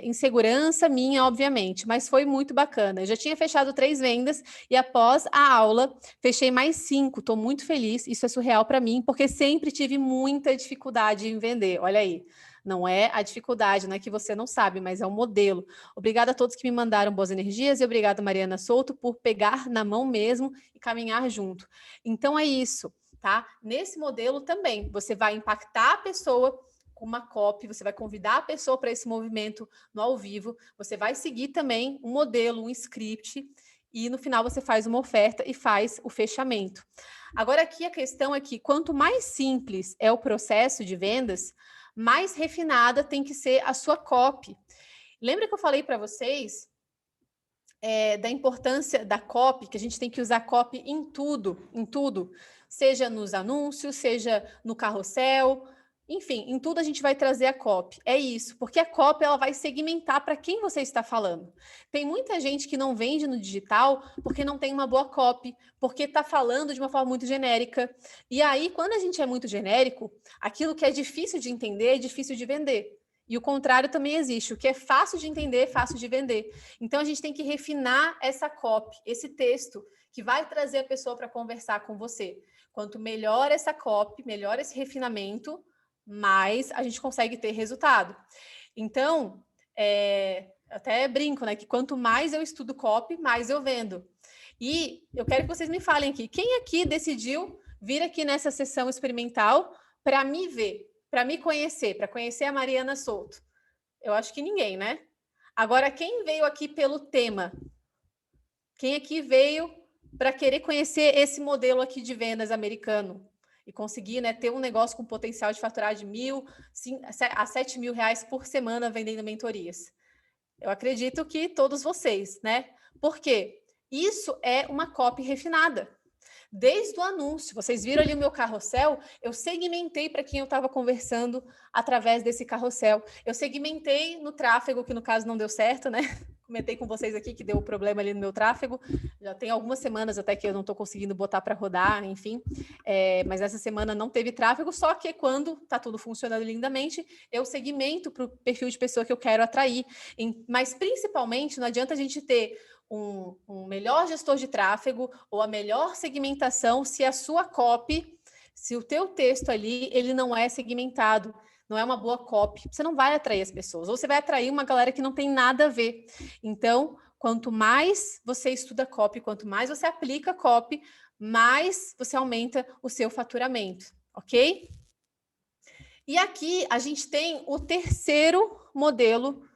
Insegurança minha, obviamente, mas foi muito bacana. Eu já tinha fechado 3 vendas e após a aula fechei mais 5. Estou muito feliz. Isso é surreal para mim, porque sempre tive muita dificuldade em vender. Olha aí, não é a dificuldade, não é que você não sabe, mas é o modelo. Obrigada a todos que me mandaram boas energias e obrigada, Mariana Souto, por pegar na mão mesmo e caminhar junto. Então é isso, tá? Nesse modelo também, você vai impactar a pessoa com uma copy, você vai convidar a pessoa para esse movimento no ao vivo, você vai seguir também um modelo, um script, e no final você faz uma oferta e faz o fechamento. Agora aqui a questão é que quanto mais simples é o processo de vendas, mais refinada tem que ser a sua copy. Lembra que eu falei para vocês da importância da copy, que a gente tem que usar copy em tudo, seja nos anúncios, seja no carrossel, enfim, em tudo a gente vai trazer a copy. É isso, porque a copy ela vai segmentar para quem você está falando. Tem muita gente que não vende no digital porque não tem uma boa copy, porque está falando de uma forma muito genérica. E aí, quando a gente é muito genérico, aquilo que é difícil de entender é difícil de vender. E o contrário também existe. O que é fácil de entender é fácil de vender. Então, a gente tem que refinar essa copy, esse texto, que vai trazer a pessoa para conversar com você. Quanto melhor essa copy, melhor esse refinamento, mais a gente consegue ter resultado. Então, até brinco, né? Que quanto mais eu estudo copy, mais eu vendo. E eu quero que vocês me falem aqui. Quem aqui decidiu vir aqui nessa sessão experimental para me ver? Para me conhecer, para conhecer a Mariana Souto? Eu acho que ninguém, né? Agora, quem veio aqui pelo tema? Quem aqui veio para querer conhecer esse modelo aqui de vendas americano e conseguir, né, ter um negócio com potencial de faturar de 1.000 a 7 mil reais por semana vendendo mentorias? Eu acredito que todos vocês, né? Por quê? Isso é uma copy refinada. Desde o anúncio, vocês viram ali o meu carrossel, eu segmentei para quem eu estava conversando através desse carrossel. Eu segmentei no tráfego, que no caso não deu certo, né? Comentei com vocês aqui que deu problema ali no meu tráfego. Já tem algumas semanas até que eu não estou conseguindo botar para rodar, enfim. Mas essa semana não teve tráfego, só que quando está tudo funcionando lindamente, eu segmento para o perfil de pessoa que eu quero atrair. Mas principalmente, não adianta a gente ter um melhor gestor de tráfego ou a melhor segmentação se a sua copy, se o teu texto ali, ele não é segmentado, não é uma boa copy, você não vai atrair as pessoas, ou você vai atrair uma galera que não tem nada a ver. Então, quanto mais você estuda copy, quanto mais você aplica copy, mais você aumenta o seu faturamento, ok? E aqui a gente tem o terceiro modelo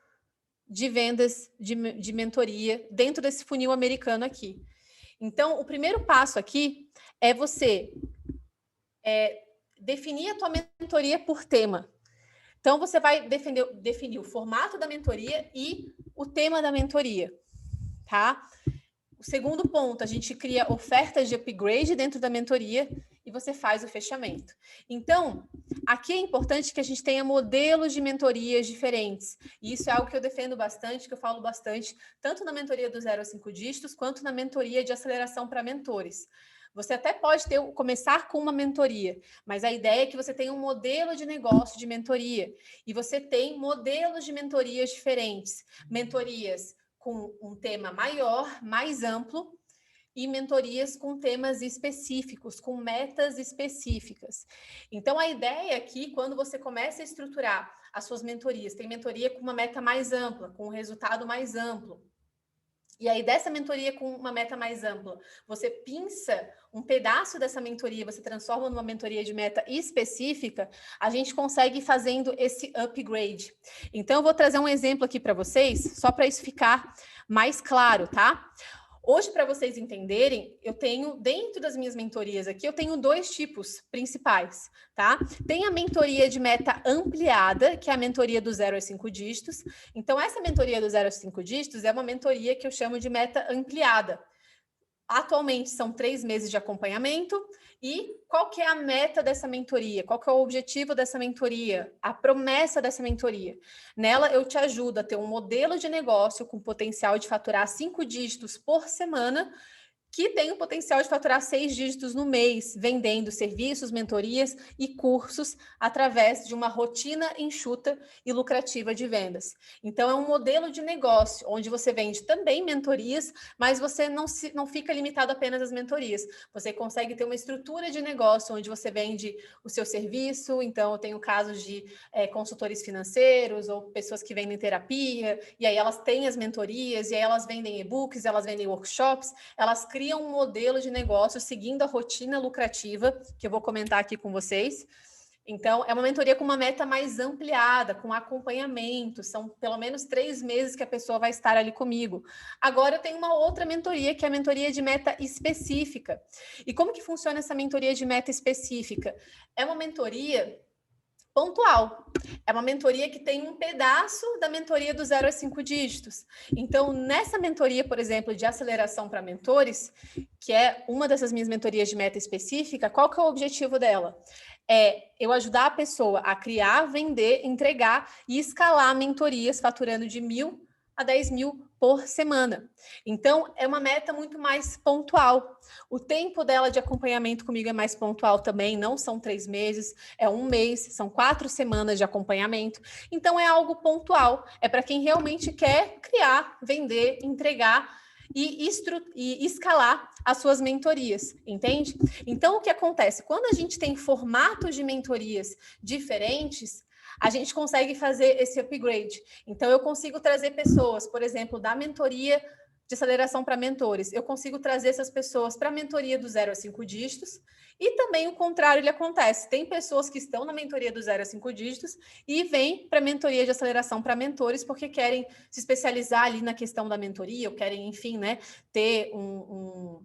de vendas de mentoria dentro desse funil americano aqui. Então, o primeiro passo aqui é você definir a tua mentoria por tema. Então, você vai definir o formato da mentoria e o tema da mentoria, tá? O segundo ponto, a gente cria ofertas de upgrade dentro da mentoria e você faz o fechamento. Então, aqui é importante que a gente tenha modelos de mentorias diferentes. E isso é algo que eu defendo bastante, que eu falo bastante, tanto na mentoria do 0 a 5 dígitos, quanto na mentoria de aceleração para mentores. Você até pode começar com uma mentoria, mas a ideia é que você tenha um modelo de negócio de mentoria. E você tem modelos de mentorias diferentes. Mentorias com um tema maior, mais amplo, e mentorias com temas específicos, com metas específicas. Então, a ideia aqui, quando você começa a estruturar as suas mentorias, tem mentoria com uma meta mais ampla, com um resultado mais amplo. E aí, dessa mentoria com uma meta mais ampla, você pinça um pedaço dessa mentoria, você transforma numa mentoria de meta específica, a gente consegue ir fazendo esse upgrade. Então, eu vou trazer um exemplo aqui para vocês, só para isso ficar mais claro, tá? Hoje, para vocês entenderem, eu tenho, dentro das minhas mentorias aqui, eu tenho 2 tipos principais, tá? Tem a mentoria de meta ampliada, que é a mentoria do 0 a 5 dígitos. Então, essa mentoria do 0 a 5 dígitos é uma mentoria que eu chamo de meta ampliada. Atualmente são 3 meses de acompanhamento. E qual que é a meta dessa mentoria? Qual que é o objetivo dessa mentoria? A promessa dessa mentoria? Nela eu te ajudo a ter um modelo de negócio com potencial de faturar 5 dígitos por semana, que tem o potencial de faturar 6 dígitos no mês, vendendo serviços, mentorias e cursos através de uma rotina enxuta e lucrativa de vendas. Então, é um modelo de negócio onde você vende também mentorias, mas você não fica limitado apenas às mentorias. Você consegue ter uma estrutura de negócio onde você vende o seu serviço. Então, eu tenho casos de consultores financeiros ou pessoas que vendem terapia, e aí elas têm as mentorias, e aí elas vendem e-books, elas vendem workshops, elas criam um modelo de negócio seguindo a rotina lucrativa, que eu vou comentar aqui com vocês. Então, é uma mentoria com uma meta mais ampliada, com acompanhamento. São pelo menos 3 meses que a pessoa vai estar ali comigo. Agora, eu tenho uma outra mentoria, que é a mentoria de meta específica. E como que funciona essa mentoria de meta específica? É uma mentoria pontual. É uma mentoria que tem um pedaço da mentoria do 0 a 5 dígitos. Então, nessa mentoria, por exemplo, de aceleração para mentores, que é uma dessas minhas mentorias de meta específica, qual que é o objetivo dela? É eu ajudar a pessoa a criar, vender, entregar e escalar mentorias faturando de 1.000 a 10 mil por semana. Então, é uma meta muito mais pontual. O tempo dela de acompanhamento comigo é mais pontual também, não são 3 meses, é 1 mês, são 4 semanas de acompanhamento. Então, é algo pontual, é para quem realmente quer criar, vender, entregar e escalar as suas mentorias, entende? Então, o que acontece? Quando a gente tem formatos de mentorias diferentes, a gente consegue fazer esse upgrade. Então, eu consigo trazer pessoas, por exemplo, da mentoria de aceleração para mentores. Eu consigo trazer essas pessoas para a mentoria do 0 a 5 dígitos e também o contrário ele acontece. Tem pessoas que estão na mentoria do 0 a 5 dígitos e vêm para a mentoria de aceleração para mentores porque querem se especializar ali na questão da mentoria ou querem, enfim, né, ter um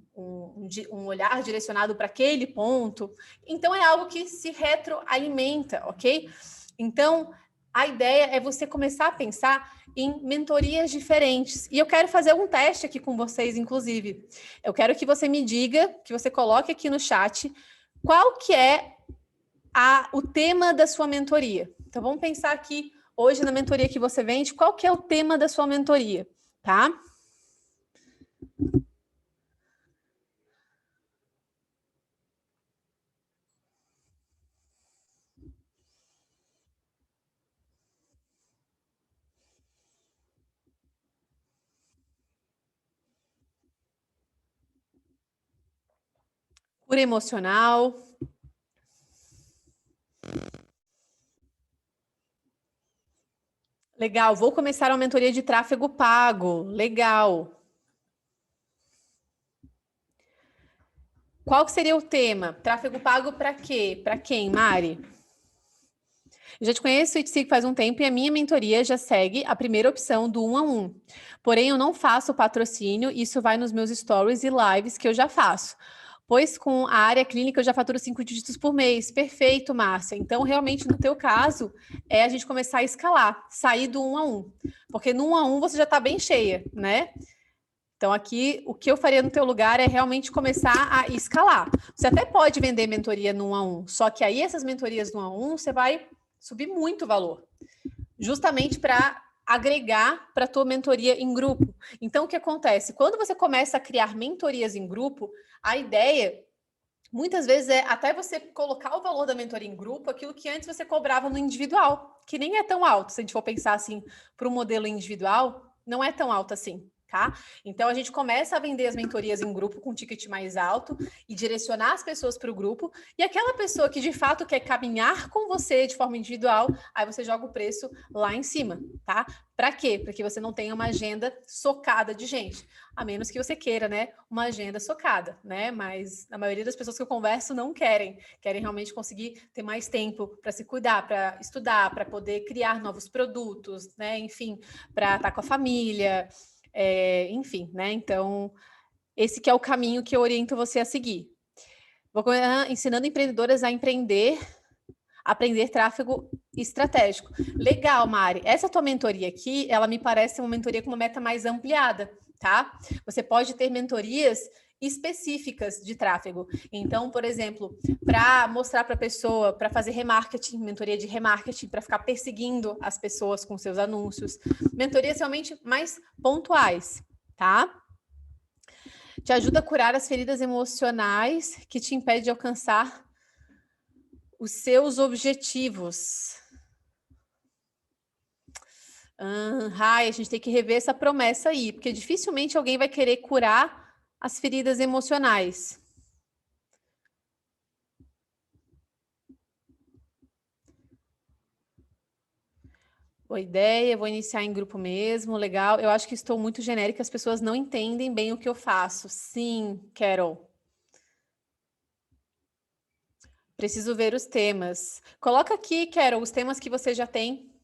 olhar direcionado para aquele ponto. Então, é algo que se retroalimenta, ok? Então, a ideia é você começar a pensar em mentorias diferentes. E eu quero fazer um teste aqui com vocês, inclusive. Eu quero que você me diga, que você coloque aqui no chat, qual que é o tema da sua mentoria. Então, vamos pensar aqui, hoje, na mentoria que você vende, qual que é o tema da sua mentoria, tá? Cura emocional. Legal, vou começar uma mentoria de tráfego pago. Legal. Qual que seria o tema? Tráfego pago para quê? Para quem, Mari? Eu já te conheço e te sigo faz um tempo e a minha mentoria já segue a primeira opção do 1 a 1. Porém, eu não faço patrocínio, isso vai nos meus stories e lives que eu já faço. Pois com a área clínica eu já faturo 5 dígitos por mês. Perfeito, Márcia. Então, realmente, no teu caso, é a gente começar a escalar, sair do 1 a 1. Porque no 1 a 1 você já está bem cheia, né? Então, aqui, o que eu faria no teu lugar é realmente começar a escalar. Você até pode vender mentoria no 1 a 1, só que aí essas mentorias no 1 a 1, você vai subir muito o valor, justamente para agregar para a tua mentoria em grupo. Então, o que acontece? Quando você começa a criar mentorias em grupo, a ideia, muitas vezes, é até você colocar o valor da mentoria em grupo, aquilo que antes você cobrava no individual, que nem é tão alto. Se a gente for pensar assim, para um modelo individual, não é tão alto assim. Tá? Então a gente começa a vender as mentorias em grupo com ticket mais alto e direcionar as pessoas para o grupo, e aquela pessoa que de fato quer caminhar com você de forma individual, aí você joga o preço lá em cima, tá? Para quê? Para que você não tenha uma agenda socada de gente, a menos que você queira, né, uma agenda socada, né? Mas a maioria das pessoas que eu converso não querem realmente conseguir ter mais tempo para se cuidar, para estudar, para poder criar novos produtos, né? Enfim, para estar com a família. Enfim, né? Então, esse que é o caminho que eu oriento você a seguir. Vou começar ensinando empreendedoras a aprender tráfego estratégico. Legal, Mari. Essa tua mentoria aqui, ela me parece uma mentoria com uma meta mais ampliada, tá? Você pode ter mentorias específicas de tráfego. Então, por exemplo, para mostrar para a pessoa, para fazer remarketing, mentoria de remarketing, para ficar perseguindo as pessoas com seus anúncios. Mentorias realmente mais pontuais, tá? Te ajuda a curar as feridas emocionais que te impedem de alcançar os seus objetivos. A gente tem que rever essa promessa aí, porque dificilmente alguém vai querer curar as feridas emocionais. Boa ideia, vou iniciar em grupo mesmo, legal. Eu acho que estou muito genérica, as pessoas não entendem bem o que eu faço. Sim, Carol. Preciso ver os temas. Coloca aqui, Carol, os temas que você já tem.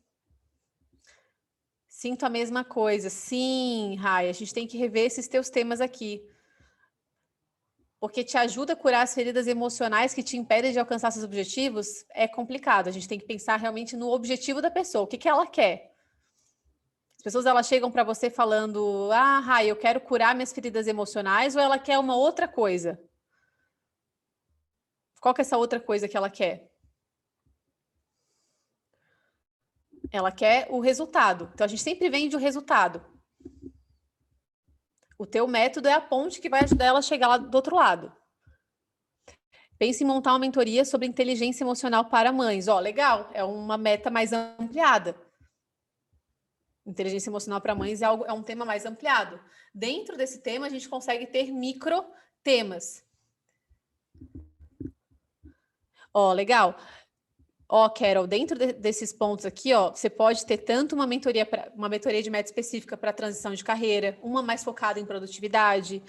Sinto a mesma coisa. Sim, Rai, a gente tem que rever esses teus temas aqui. Porque te ajuda a curar as feridas emocionais que te impedem de alcançar seus objetivos, é complicado. A gente tem que pensar realmente no objetivo da pessoa, o que ela quer. As pessoas elas chegam para você falando, Rai, eu quero curar minhas feridas emocionais, ou ela quer uma outra coisa? Qual que é essa outra coisa que ela quer? Ela quer o resultado. Então, a gente sempre vende o resultado. O teu método é a ponte que vai ajudar ela a chegar lá do outro lado. Pense em montar uma mentoria sobre inteligência emocional para mães. Legal, é uma meta mais ampliada. Inteligência emocional para mães é um tema mais ampliado. Dentro desse tema, a gente consegue ter micro temas. Legal. Carol, dentro desses pontos aqui, você pode ter tanto uma mentoria de meta específica para transição de carreira, uma mais focada em produtividade,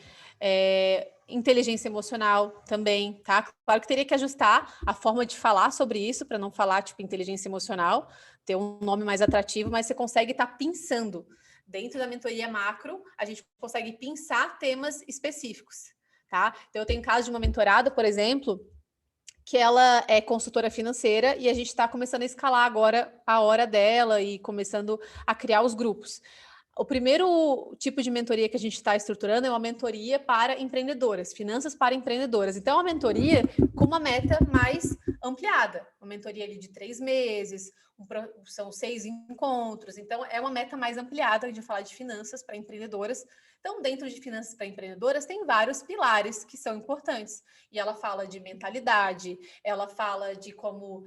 inteligência emocional também, tá? Claro que teria que ajustar a forma de falar sobre isso, para não falar, tipo, inteligência emocional, ter um nome mais atrativo, mas você consegue estar pensando. Dentro da mentoria macro, a gente consegue pensar temas específicos, tá? Então, eu tenho caso de uma mentorada, por exemplo, que ela é consultora financeira e a gente está começando a escalar agora a hora dela e começando a criar os grupos. O primeiro tipo de mentoria que a gente está estruturando é uma mentoria para empreendedoras, finanças para empreendedoras. Então, é uma mentoria com uma meta mais ampliada, uma mentoria ali de 3 meses, são 6 encontros. Então, é uma meta mais ampliada de falar de finanças para empreendedoras. Então, dentro de finanças para empreendedoras, tem vários pilares que são importantes. E ela fala de mentalidade, ela fala de como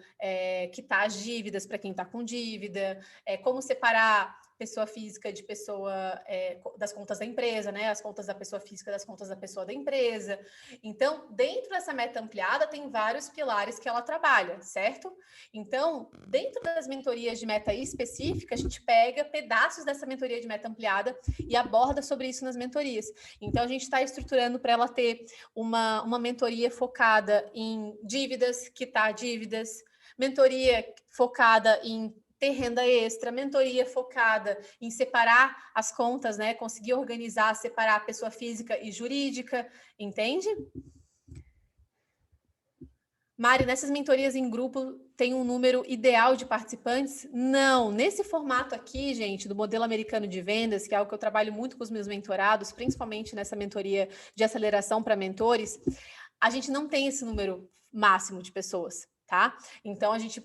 quitar as dívidas para quem está com dívida, como separar pessoa física de pessoa das contas da empresa, né? As contas da pessoa física das contas da pessoa da empresa. Então, dentro dessa meta ampliada, tem vários pilares que ela trabalha, certo? Então, dentro das mentorias de meta específica, a gente pega pedaços dessa mentoria de meta ampliada e aborda sobre isso nas mentorias. Então, a gente está estruturando para ela ter uma mentoria focada em dívidas, quitar dívidas, mentoria focada em ter renda extra, mentoria focada em separar as contas, né? Conseguir organizar, separar a pessoa física e jurídica, entende? Mari, nessas mentorias em grupo tem um número ideal de participantes? Não, nesse formato aqui, gente, do modelo americano de vendas, que é algo que eu trabalho muito com os meus mentorados, principalmente nessa mentoria de aceleração para mentores, a gente não tem esse número máximo de pessoas. Tá? Então a gente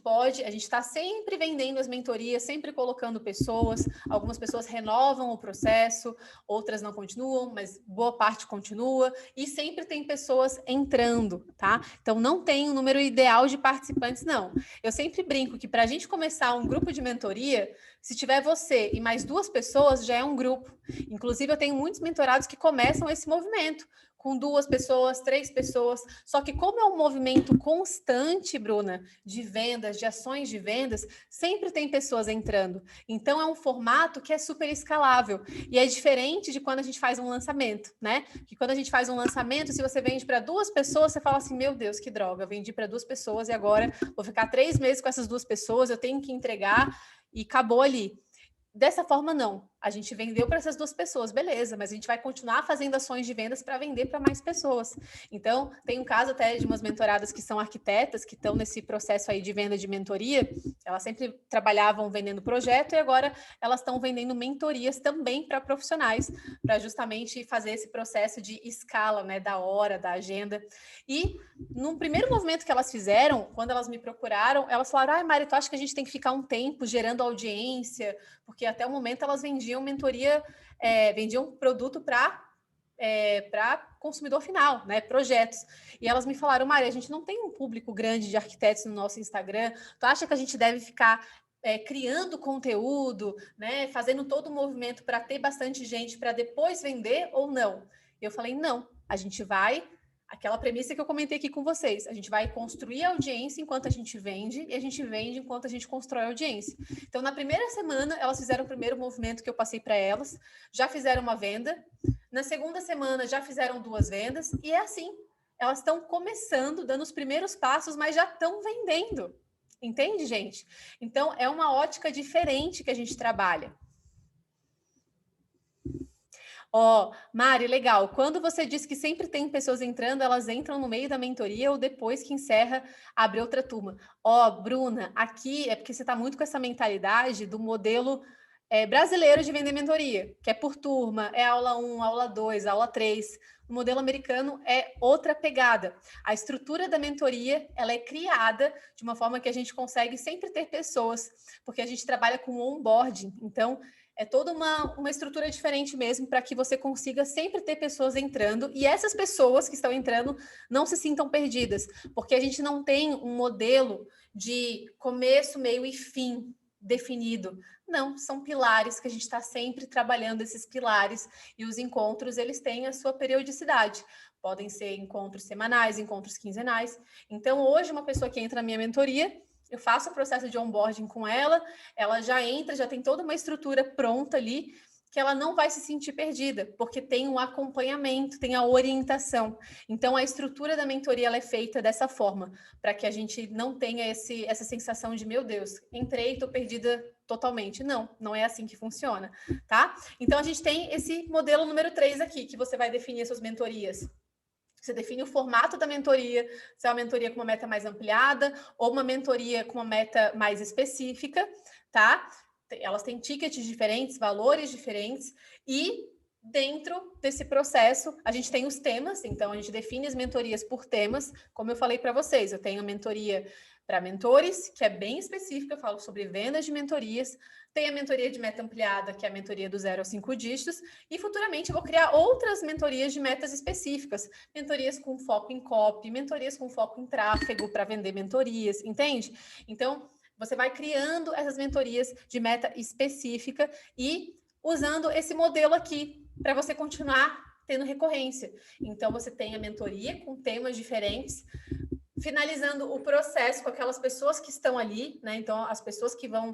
está sempre vendendo as mentorias, sempre colocando pessoas, algumas pessoas renovam o processo, outras não continuam, mas boa parte continua, e sempre tem pessoas entrando, tá? Então não tem um número ideal de participantes, não. Eu sempre brinco que para a gente começar um grupo de mentoria, se tiver você e mais 2 pessoas, já é um grupo. Inclusive, eu tenho muitos mentorados que começam esse movimento com 2 pessoas, 3 pessoas. Só que como é um movimento constante, Bruna, de vendas, de ações de vendas, sempre tem pessoas entrando. Então, é um formato que é super escalável. E é diferente de quando a gente faz um lançamento, né? Que quando a gente faz um lançamento, se você vende para 2 pessoas, você fala assim, meu Deus, que droga, eu vendi para 2 pessoas e agora vou ficar 3 meses com essas 2 pessoas, eu tenho que entregar e acabou ali. Dessa forma, não. A gente vendeu para essas 2 pessoas, beleza, mas a gente vai continuar fazendo ações de vendas para vender para mais pessoas. Então, tem um caso até de umas mentoradas que são arquitetas, que estão nesse processo aí de venda de mentoria. Elas sempre trabalhavam vendendo projeto e agora elas estão vendendo mentorias também para profissionais, para justamente fazer esse processo de escala, né, da hora, da agenda. E no primeiro movimento que elas fizeram, quando elas me procuraram, elas falaram, ai, Mari, tu acha que a gente tem que ficar um tempo gerando audiência? Porque até o momento elas vendiam mentoria, vendiam produto para consumidor final, né? Projetos. E elas me falaram, Mari, a gente não tem um público grande de arquitetos no nosso Instagram. Tu acha que a gente deve ficar criando conteúdo, né? Fazendo todo o movimento para ter bastante gente para depois vender ou não? Eu falei, não, a gente vai. Aquela premissa que eu comentei aqui com vocês. A gente vai construir a audiência enquanto a gente vende e a gente vende enquanto a gente constrói a audiência. Então, na primeira semana, elas fizeram o primeiro movimento que eu passei para elas, já fizeram uma venda. Na segunda semana, já fizeram 2 vendas e é assim. Elas estão começando, dando os primeiros passos, mas já estão vendendo. Entende, gente? Então, é uma ótica diferente que a gente trabalha. Ó, Mari, legal. Quando você diz que sempre tem pessoas entrando, elas entram no meio da mentoria ou depois que encerra, abre outra turma. Ó, Bruna, aqui é porque você está muito com essa mentalidade do modelo brasileiro de vender mentoria, que é por turma, é aula 1, aula 2, aula 3. O modelo americano é outra pegada. A estrutura da mentoria, ela é criada de uma forma que a gente consegue sempre ter pessoas, porque a gente trabalha com onboarding. Então, é toda uma estrutura diferente mesmo para que você consiga sempre ter pessoas entrando e essas pessoas que estão entrando não se sintam perdidas, porque a gente não tem um modelo de começo, meio e fim definido. Não, são pilares que a gente está sempre trabalhando esses pilares e os encontros, eles têm a sua periodicidade. Podem ser encontros semanais, encontros quinzenais. Então, hoje, uma pessoa que entra na minha mentoria, eu faço o processo de onboarding com ela, ela já entra, já tem toda uma estrutura pronta ali, que ela não vai se sentir perdida, porque tem um acompanhamento, tem a orientação. Então, a estrutura da mentoria ela é feita dessa forma, para que a gente não tenha essa sensação de, meu Deus, entrei e estou perdida totalmente. Não, não é assim que funciona, tá? Então, a gente tem esse modelo número 3 aqui, que você vai definir as suas mentorias. Você define o formato da mentoria, se é uma mentoria com uma meta mais ampliada ou uma mentoria com uma meta mais específica, tá? Elas têm tickets diferentes, valores diferentes e dentro desse processo a gente tem os temas, então a gente define as mentorias por temas, como eu falei para vocês, eu tenho a mentoria para mentores, que é bem específica, eu falo sobre vendas de mentorias, tem a mentoria de meta ampliada, que é a mentoria do 0 aos 5 dígitos, e futuramente eu vou criar outras mentorias de metas específicas, mentorias com foco em copy, mentorias com foco em tráfego para vender mentorias, entende? Então, você vai criando essas mentorias de meta específica e usando esse modelo aqui para você continuar tendo recorrência. Então, você tem a mentoria com temas diferentes, finalizando o processo com aquelas pessoas que estão ali, né? Então, as pessoas que vão,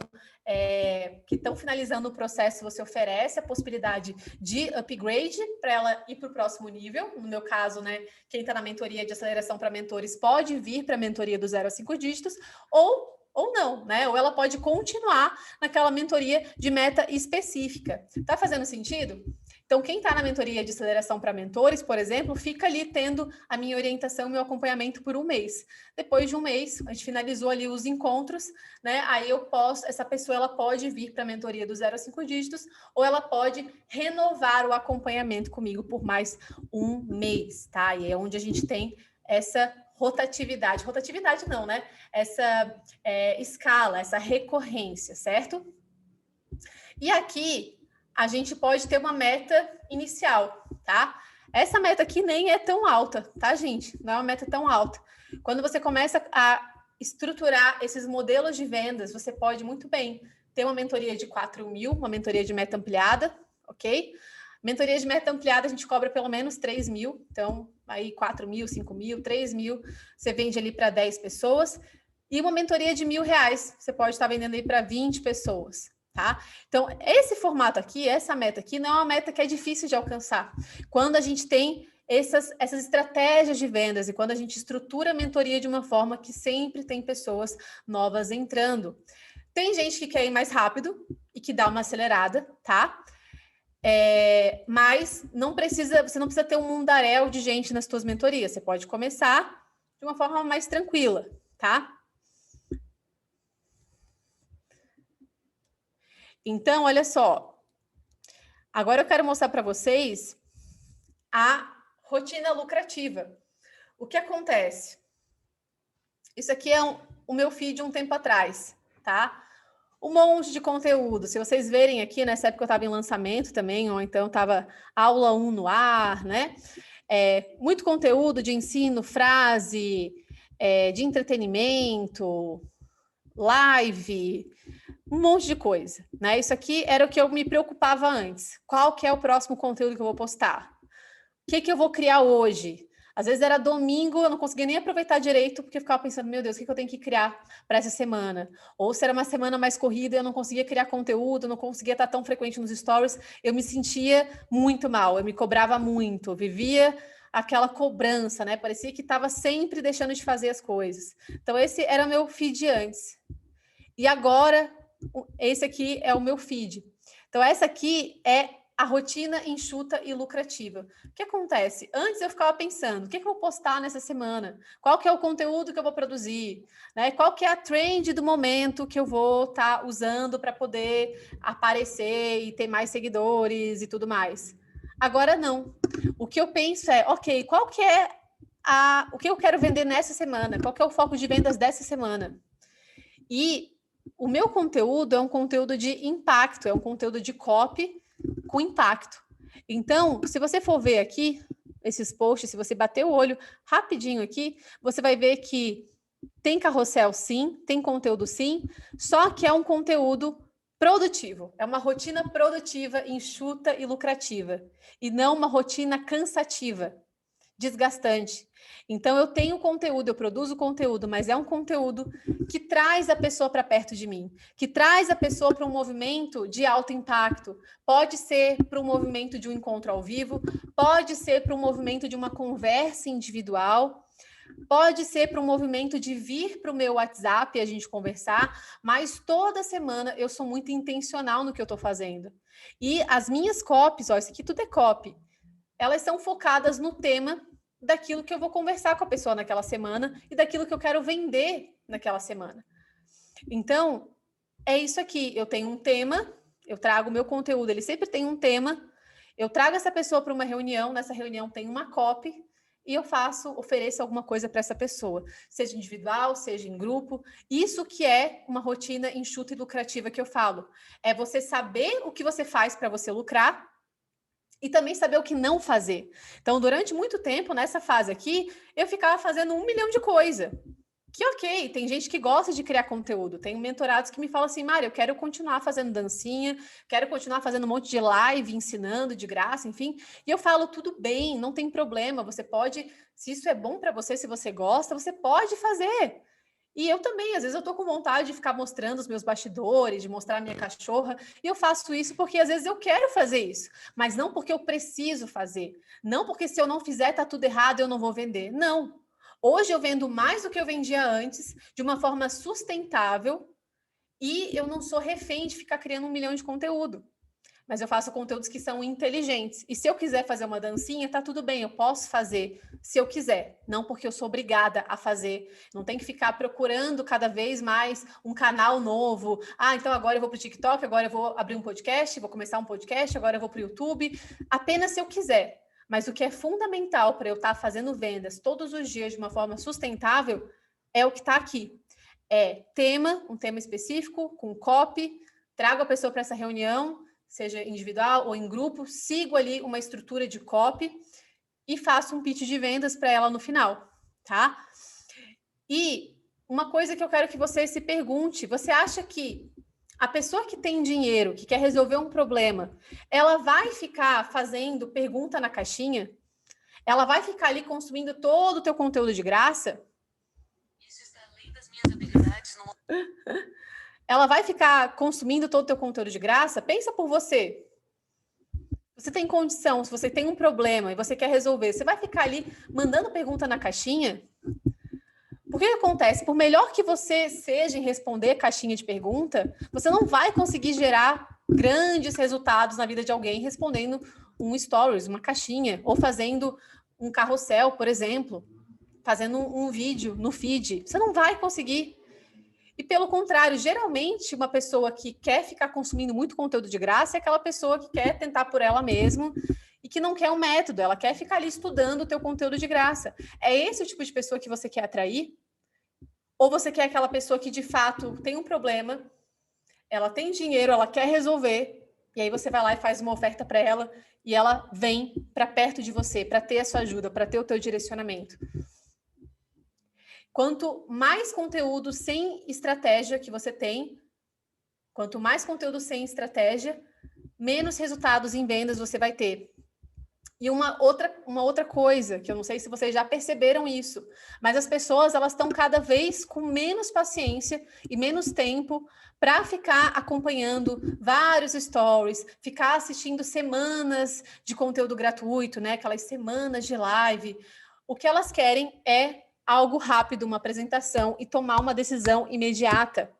que estão finalizando o processo, você oferece a possibilidade de upgrade para ela ir para o próximo nível. No meu caso, né? Quem está na mentoria de aceleração para mentores pode vir para a mentoria do 0 a 5 dígitos, ou não, né? Ou ela pode continuar naquela mentoria de meta específica. Tá fazendo sentido? Então, quem está na mentoria de aceleração para mentores, por exemplo, fica ali tendo a minha orientação e meu acompanhamento por um mês. Depois de um mês, a gente finalizou ali os encontros, né? Aí essa pessoa ela pode vir para a mentoria do 0 a 5 dígitos, ou ela pode renovar o acompanhamento comigo por mais um mês, tá? E é onde a gente tem essa rotatividade não, né? Essa escala, essa recorrência, certo? E aqui a gente pode ter uma meta inicial, tá? Essa meta aqui nem é tão alta, tá, gente? Não é uma meta tão alta. Quando você começa a estruturar esses modelos de vendas, você pode muito bem ter uma mentoria de 4 mil, uma mentoria de meta ampliada, ok? Mentoria de meta ampliada a gente cobra pelo menos 3 mil, então aí 4 mil, 5 mil, 3 mil, você vende ali para 10 pessoas. E uma mentoria de R$1.000, você pode estar vendendo aí para 20 pessoas. Tá? Então, esse formato aqui, essa meta aqui, não é uma meta que é difícil de alcançar. Quando a gente tem essas estratégias de vendas e quando a gente estrutura a mentoria de uma forma que sempre tem pessoas novas entrando. Tem gente que quer ir mais rápido e que dá uma acelerada, tá? Mas você não precisa ter um mundaréu de gente nas suas mentorias. Você pode começar de uma forma mais tranquila, tá? Então, olha só. Agora eu quero mostrar para vocês a rotina lucrativa. O que acontece? Isso aqui é o meu feed um tempo atrás, tá? Um monte de conteúdo. Se vocês verem aqui, nessa época eu estava em lançamento também, ou então estava aula 1 no ar, né? Muito conteúdo de ensino, frase, de entretenimento, live, um monte de coisa, né? Isso aqui era o que eu me preocupava antes. Qual que é o próximo conteúdo que eu vou postar? O que eu vou criar hoje? Às vezes era domingo, eu não conseguia nem aproveitar direito, porque eu ficava pensando, meu Deus, o que eu tenho que criar para essa semana? Ou se era uma semana mais corrida, eu não conseguia criar conteúdo, eu não conseguia estar tão frequente nos stories, eu me sentia muito mal, eu me cobrava muito, eu vivia aquela cobrança, né? Parecia que estava sempre deixando de fazer as coisas. Então, esse era o meu feed antes. E agora, esse aqui é o meu feed. Então, essa aqui é a rotina enxuta e lucrativa. O que acontece? Antes eu ficava pensando, o que eu vou postar nessa semana? Qual que é o conteúdo que eu vou produzir? Né? Qual que é a trend do momento que eu vou estar usando para poder aparecer e ter mais seguidores e tudo mais? Agora não. O que eu penso é, ok, qual que é o que eu quero vender nessa semana? Qual que é o foco de vendas dessa semana? E o meu conteúdo é um conteúdo de impacto, é um conteúdo de copy com impacto. Então, se você for ver aqui esses posts, se você bater o olho rapidinho aqui, você vai ver que tem carrossel sim, tem conteúdo sim, só que é um conteúdo produtivo, é uma rotina produtiva, enxuta e lucrativa, e não uma rotina cansativa, desgastante. Então, eu tenho conteúdo, eu produzo conteúdo, mas é um conteúdo que traz a pessoa para perto de mim, que traz a pessoa para um movimento de alto impacto. Pode ser para um movimento de um encontro ao vivo, pode ser para um movimento de uma conversa individual, pode ser para um movimento de vir para o meu WhatsApp e a gente conversar, mas toda semana eu sou muito intencional no que eu estou fazendo. E as minhas copies, ó, isso aqui tudo é copy, elas são focadas no tema daquilo que eu vou conversar com a pessoa naquela semana e daquilo que eu quero vender naquela semana. Então, é isso aqui. Eu tenho um tema, eu trago o meu conteúdo, ele sempre tem um tema. Eu trago essa pessoa para uma reunião, nessa reunião tem uma copy e eu ofereço alguma coisa para essa pessoa, seja individual, seja em grupo. Isso que é uma rotina enxuta e lucrativa que eu falo. É você saber o que você faz para você lucrar e também saber o que não fazer. Então, durante muito tempo, nessa fase aqui, eu ficava fazendo 1 milhão de coisas. Que ok, tem gente que gosta de criar conteúdo. Tem mentorados que me falam assim, Mari, eu quero continuar fazendo dancinha, quero continuar fazendo um monte de live, ensinando de graça, enfim. E eu falo, tudo bem, não tem problema. Você pode, se isso é bom para você, se você gosta, você pode fazer. E eu também, às vezes eu tô com vontade de ficar mostrando os meus bastidores, de mostrar a minha cachorra, e eu faço isso porque às vezes eu quero fazer isso, mas não porque eu preciso fazer. Não porque se eu não fizer tá tudo errado, eu não vou vender. Não. Hoje eu vendo mais do que eu vendia antes, de uma forma sustentável, e eu não sou refém de ficar criando 1 milhão de conteúdo. Mas eu faço conteúdos que são inteligentes. E se eu quiser fazer uma dancinha, tá tudo bem, eu posso fazer se eu quiser, não porque eu sou obrigada a fazer. Não tem que ficar procurando cada vez mais um canal novo. Ah, então agora eu vou para o TikTok, agora eu vou abrir um podcast, vou começar um podcast, agora eu vou para o YouTube. Apenas se eu quiser. Mas o que é fundamental para eu estar fazendo vendas todos os dias de uma forma sustentável é o que está aqui. É um tema específico, com copy, trago a pessoa para essa reunião, seja individual ou em grupo, sigo ali uma estrutura de copy e faço um pitch de vendas para ela no final, tá? E uma coisa que eu quero que você se pergunte, você acha que a pessoa que tem dinheiro, que quer resolver um problema, ela vai ficar fazendo pergunta na caixinha? Ela vai ficar ali consumindo todo o teu conteúdo de graça? Isso está além das minhas habilidades. Ela vai ficar consumindo todo o teu conteúdo de graça? Pensa por você. Você tem condição, se você tem um problema e você quer resolver, você vai ficar ali mandando pergunta na caixinha? Por que acontece? Por melhor que você seja em responder caixinha de pergunta, você não vai conseguir gerar grandes resultados na vida de alguém respondendo um stories, uma caixinha, ou fazendo um carrossel, por exemplo, fazendo um vídeo no feed. Você não vai conseguir. E pelo contrário, geralmente uma pessoa que quer ficar consumindo muito conteúdo de graça é aquela pessoa que quer tentar por ela mesma e que não quer um método, ela quer ficar ali estudando o teu conteúdo de graça. É esse o tipo de pessoa que você quer atrair? Ou você quer aquela pessoa que de fato tem um problema, ela tem dinheiro, ela quer resolver, e aí você vai lá e faz uma oferta para ela e ela vem para perto de você, para ter a sua ajuda, para ter o teu direcionamento. Quanto mais conteúdo sem estratégia que você tem, quanto mais conteúdo sem estratégia, menos resultados em vendas você vai ter. E uma outra coisa, que eu não sei se vocês já perceberam isso, mas as pessoas elas estão cada vez com menos paciência e menos tempo para ficar acompanhando vários stories, ficar assistindo semanas de conteúdo gratuito, né? Aquelas semanas de live. O que elas querem é algo rápido, uma apresentação e tomar uma decisão imediata.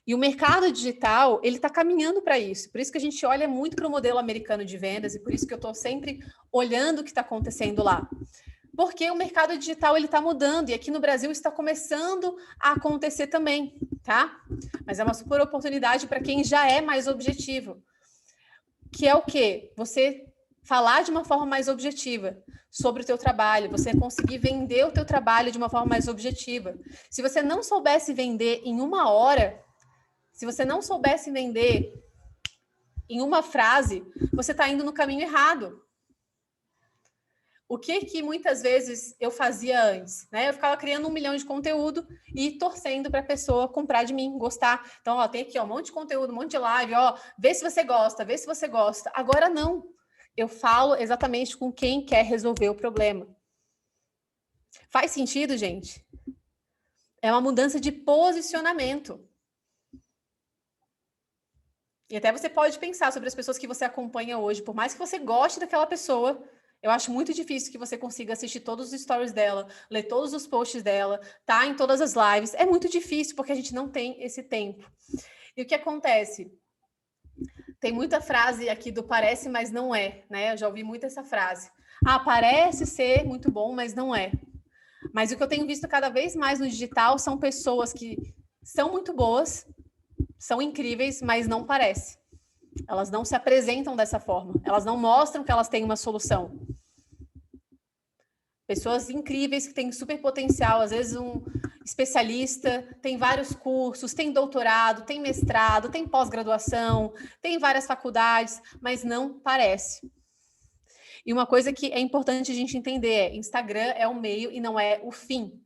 E o mercado digital, ele está caminhando para isso. Por isso que a gente olha muito para o modelo americano de vendas e por isso que eu estou sempre olhando o que está acontecendo lá. Porque o mercado digital ele está mudando e aqui no Brasil está começando a acontecer também, tá? Mas é uma super oportunidade para quem já é mais objetivo. Que é o quê? Você falar de uma forma mais objetiva sobre o teu trabalho, você conseguir vender o teu trabalho de uma forma mais objetiva. Se você não soubesse vender em 1 hora, se você não soubesse vender em uma frase, você está indo no caminho errado. O que muitas vezes eu fazia antes, né? Eu ficava criando 1 milhão de conteúdo e torcendo para a pessoa comprar de mim, gostar. Então, ó, tem aqui ó, um monte de conteúdo, um monte de live, ó, vê se você gosta, vê se você gosta. Agora não. Eu falo exatamente com quem quer resolver o problema. Faz sentido, gente? É uma mudança de posicionamento. E até você pode pensar sobre as pessoas que você acompanha hoje, por mais que você goste daquela pessoa, eu acho muito difícil que você consiga assistir todos os stories dela, ler todos os posts dela, tá em todas as lives. É muito difícil porque a gente não tem esse tempo. E o que acontece? Tem muita frase aqui do parece, mas não é, né? Eu já ouvi muito essa frase. Ah, parece ser muito bom, mas não é. Mas o que eu tenho visto cada vez mais no digital são pessoas que são muito boas, são incríveis, mas não parece. Elas não se apresentam dessa forma. Elas não mostram que elas têm uma solução. Pessoas incríveis que têm super potencial, às vezes um especialista, tem vários cursos, tem doutorado, tem mestrado, tem pós-graduação, tem várias faculdades, mas não parece. E uma coisa que é importante a gente entender é: Instagram é o meio e não é o fim.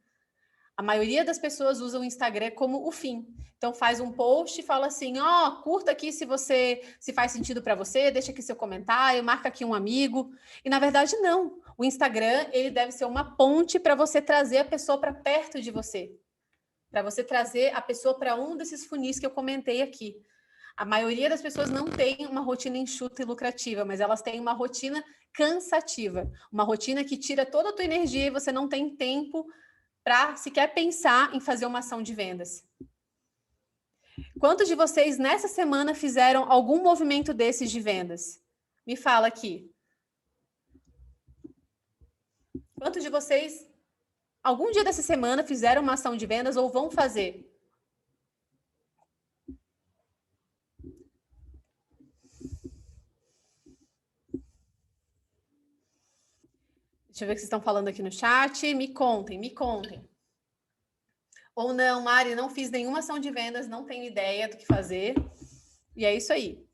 A maioria das pessoas usa o Instagram como o fim. Então faz um post e fala assim: ó, curta aqui se faz sentido para você, deixa aqui seu comentário, marca aqui um amigo. E na verdade não. O Instagram, ele deve ser uma ponte para você trazer a pessoa para perto de você. Para você trazer a pessoa para um desses funis que eu comentei aqui. A maioria das pessoas não tem uma rotina enxuta e lucrativa, mas elas têm uma rotina cansativa, uma rotina que tira toda a tua energia e você não tem tempo para sequer pensar em fazer uma ação de vendas. Quantos de vocês nessa semana fizeram algum movimento desses de vendas? Me fala aqui. Quantos de vocês, algum dia dessa semana, fizeram uma ação de vendas ou vão fazer? Deixa eu ver o que vocês estão falando aqui no chat. Me contem, me contem. Ou não, Mari, não fiz nenhuma ação de vendas, não tenho ideia do que fazer. E é isso aí.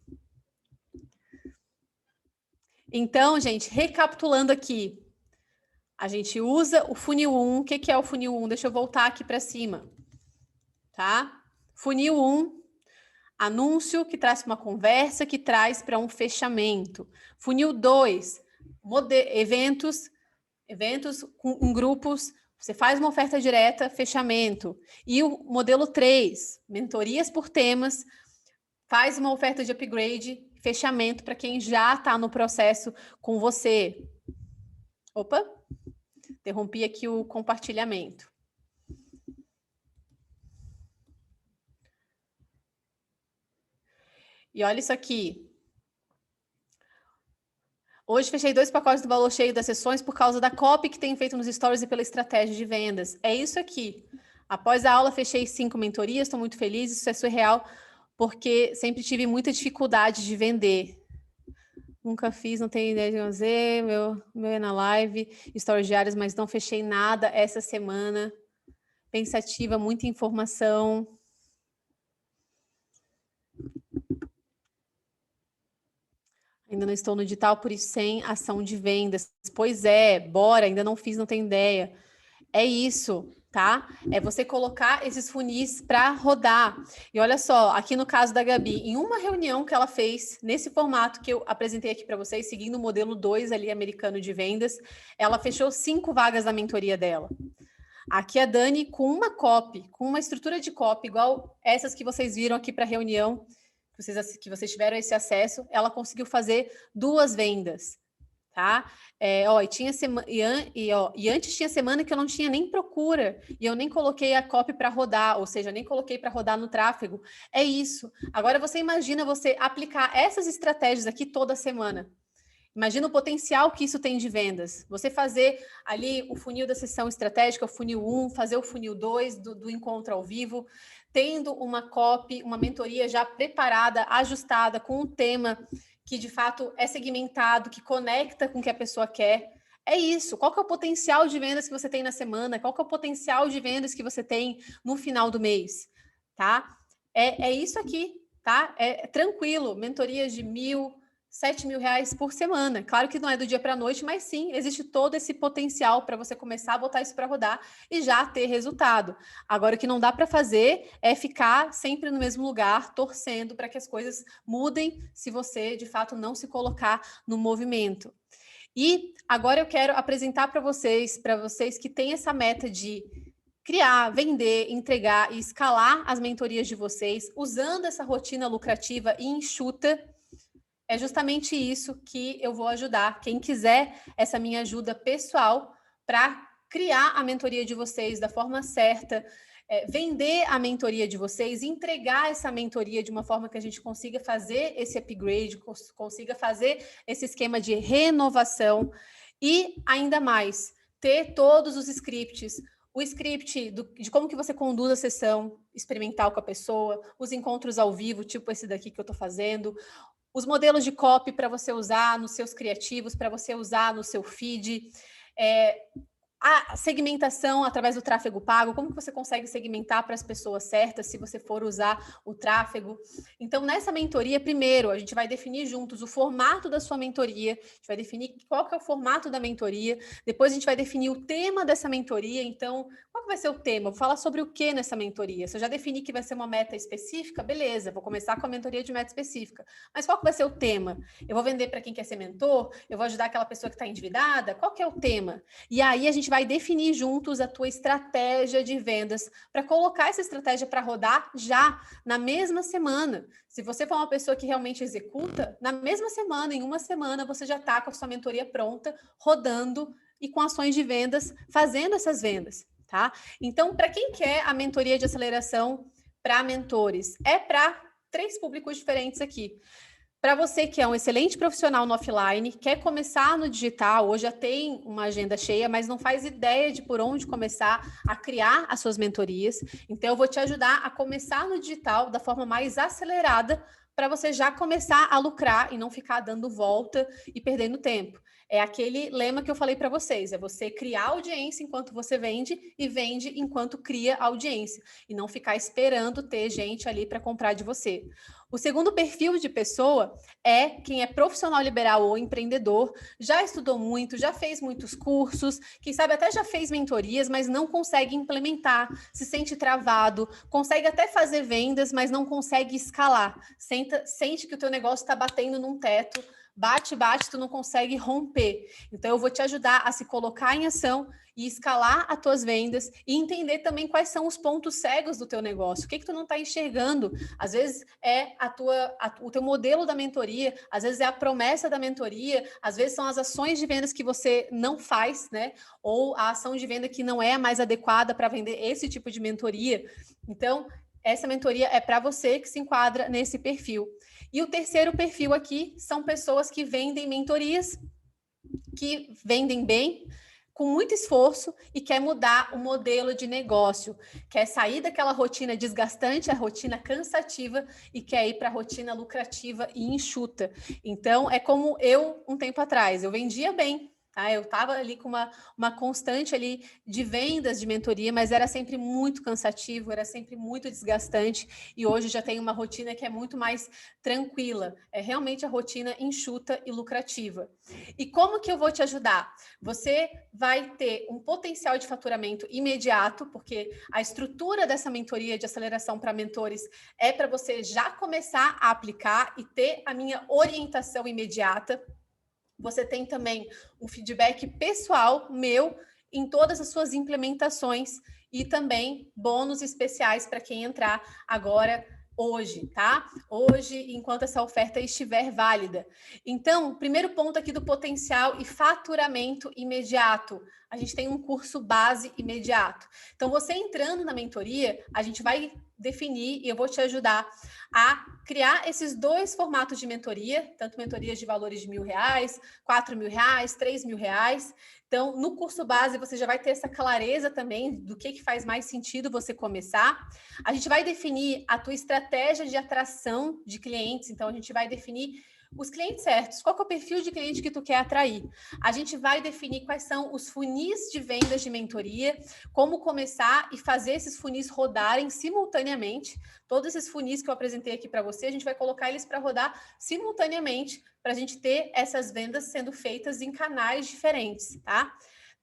Então, gente, recapitulando aqui. A gente usa o funil 1. O que é o funil 1? Deixa eu voltar aqui para cima. Tá? Funil 1, anúncio que traz uma conversa, que traz para um fechamento. Funil 2, eventos em grupos, você faz uma oferta direta, fechamento. E o modelo 3, mentorias por temas, faz uma oferta de upgrade, fechamento para quem já está no processo com você. Opa, interrompi aqui o compartilhamento. E olha isso aqui. Hoje fechei 2 pacotes do valor cheio das sessões por causa da copy que tem feito nos stories e pela estratégia de vendas. É isso aqui. Após a aula, fechei 5 mentorias, estou muito feliz, isso é surreal, porque sempre tive muita dificuldade de vender. Nunca fiz, não tenho ideia de fazer, meu é na live, stories diárias, mas não fechei nada essa semana. Pensativa, muita informação. Ainda não estou no digital, por isso sem ação de vendas. Pois é, bora, ainda não fiz, não tenho ideia. É isso, tá? É você colocar esses funis para rodar. E olha só, aqui no caso da Gabi, em uma reunião que ela fez, nesse formato que eu apresentei aqui para vocês, seguindo o modelo 2 ali, americano de vendas, ela fechou 5 vagas da mentoria dela. Aqui a Dani, com uma copy, com uma estrutura de copy, igual essas que vocês viram aqui para a reunião, que vocês tiveram esse acesso, ela conseguiu fazer 2 vendas, tá? E antes tinha semana que eu não tinha nem procura, e eu nem coloquei a copy para rodar, ou seja, nem coloquei para rodar no tráfego. É isso. Agora você imagina você aplicar essas estratégias aqui toda semana. Imagina o potencial que isso tem de vendas. Você fazer ali o funil da sessão estratégica, o funil 1, fazer o funil 2 do encontro ao vivo, tendo uma copy, uma mentoria já preparada, ajustada, com um tema que de fato é segmentado, que conecta com o que a pessoa quer. É isso. Qual que é o potencial de vendas que você tem na semana? Qual que é o potencial de vendas que você tem no final do mês? Tá? É isso aqui, tá? É tranquilo. Mentorias de 1.000, 7.000 reais por semana. Claro que não é do dia para a noite, mas sim, existe todo esse potencial para você começar a botar isso para rodar e já ter resultado. Agora, o que não dá para fazer é ficar sempre no mesmo lugar, torcendo para que as coisas mudem se você, de fato, não se colocar no movimento. E agora eu quero apresentar para vocês que têm essa meta de criar, vender, entregar e escalar as mentorias de vocês, usando essa rotina lucrativa e enxuta. É justamente isso que eu vou ajudar. Quem quiser essa minha ajuda pessoal para criar a mentoria de vocês da forma certa, vender a mentoria de vocês, entregar essa mentoria de uma forma que a gente consiga fazer esse upgrade, consiga fazer esse esquema de renovação E ainda mais, ter todos os scripts, o script de como que você conduz a sessão experimental com a pessoa, os encontros ao vivo, tipo esse daqui que eu estou fazendo, os modelos de copy para você usar nos seus criativos, para você usar no seu feed, a segmentação através do tráfego pago, como que você consegue segmentar para as pessoas certas se você for usar o tráfego. Então, nessa mentoria, primeiro, a gente vai definir juntos o formato da sua mentoria, a gente vai definir qual que é o formato da mentoria, depois a gente vai definir o tema dessa mentoria. Então, qual que vai ser o tema? Vou falar sobre o que nessa mentoria? Se eu já defini que vai ser uma meta específica, beleza, vou começar com a mentoria de meta específica. Mas qual que vai ser o tema? Eu vou vender para quem quer ser mentor? Eu vou ajudar aquela pessoa que está endividada? Qual que é o tema? E aí a gente vai definir juntos a tua estratégia de vendas para colocar essa estratégia para rodar já na mesma semana. Se você for uma pessoa que realmente executa, na mesma semana, em uma semana, você já está com a sua mentoria pronta, rodando e com ações de vendas, fazendo essas vendas, tá? Então, para quem quer a mentoria de aceleração para mentores, é para 3 públicos diferentes aqui. Para você que é um excelente profissional no offline, quer começar no digital, ou já tem uma agenda cheia, mas não faz ideia de por onde começar a criar as suas mentorias, então eu vou te ajudar a começar no digital da forma mais acelerada para você já começar a lucrar e não ficar dando volta e perdendo tempo. É aquele lema que eu falei para vocês, é você criar audiência enquanto você vende e vende enquanto cria audiência, e não ficar esperando ter gente ali para comprar de você. O segundo perfil de pessoa é quem é profissional liberal ou empreendedor, já estudou muito, já fez muitos cursos, quem sabe até já fez mentorias, mas não consegue implementar, se sente travado, consegue até fazer vendas, mas não consegue escalar, sente que o teu negócio está batendo num teto, bate, tu não consegue romper. Então, eu vou te ajudar a se colocar em ação e escalar as tuas vendas e entender também quais são os pontos cegos do teu negócio. O que tu não está enxergando? Às vezes é o teu modelo da mentoria, às vezes é a promessa da mentoria, às vezes são as ações de vendas que você não faz, né? Ou a ação de venda que não é a mais adequada para vender esse tipo de mentoria. Então, essa mentoria é para você que se enquadra nesse perfil. E o terceiro perfil aqui são pessoas que vendem mentorias, que vendem bem, com muito esforço e quer mudar o modelo de negócio, quer sair daquela rotina desgastante, a rotina cansativa, e quer ir para a rotina lucrativa e enxuta. Então, é como eu, um tempo atrás, eu vendia bem, tá? Eu estava ali com uma constante ali de vendas de mentoria, mas era sempre muito cansativo, era sempre muito desgastante, e hoje já tenho uma rotina que é muito mais tranquila, é realmente a rotina enxuta e lucrativa. E como que eu vou te ajudar? Você vai ter um potencial de faturamento imediato, porque a estrutura dessa mentoria de aceleração para mentores é para você já começar a aplicar e ter a minha orientação imediata. Você tem também um feedback pessoal meu em todas as suas implementações e também bônus especiais para quem entrar agora hoje, tá? Hoje, enquanto essa oferta estiver válida. Então, primeiro ponto aqui do potencial e faturamento imediato. A gente tem um curso base imediato. Então, você entrando na mentoria, a gente vai definir e eu vou te ajudar a criar esses 2 formatos de mentoria, tanto mentorias de valores de R$1.000, R$4.000, R$3.000. Então, no curso base, você já vai ter essa clareza também do que faz mais sentido você começar. A gente vai definir a tua estratégia de atração de clientes. Então, a gente vai definir os clientes certos. Qual que é o perfil de cliente que tu quer atrair? A gente vai definir quais são os funis de vendas de mentoria, como começar e fazer esses funis rodarem simultaneamente. Todos esses funis que eu apresentei aqui para você, a gente vai colocar eles para rodar simultaneamente, para a gente ter essas vendas sendo feitas em canais diferentes, tá?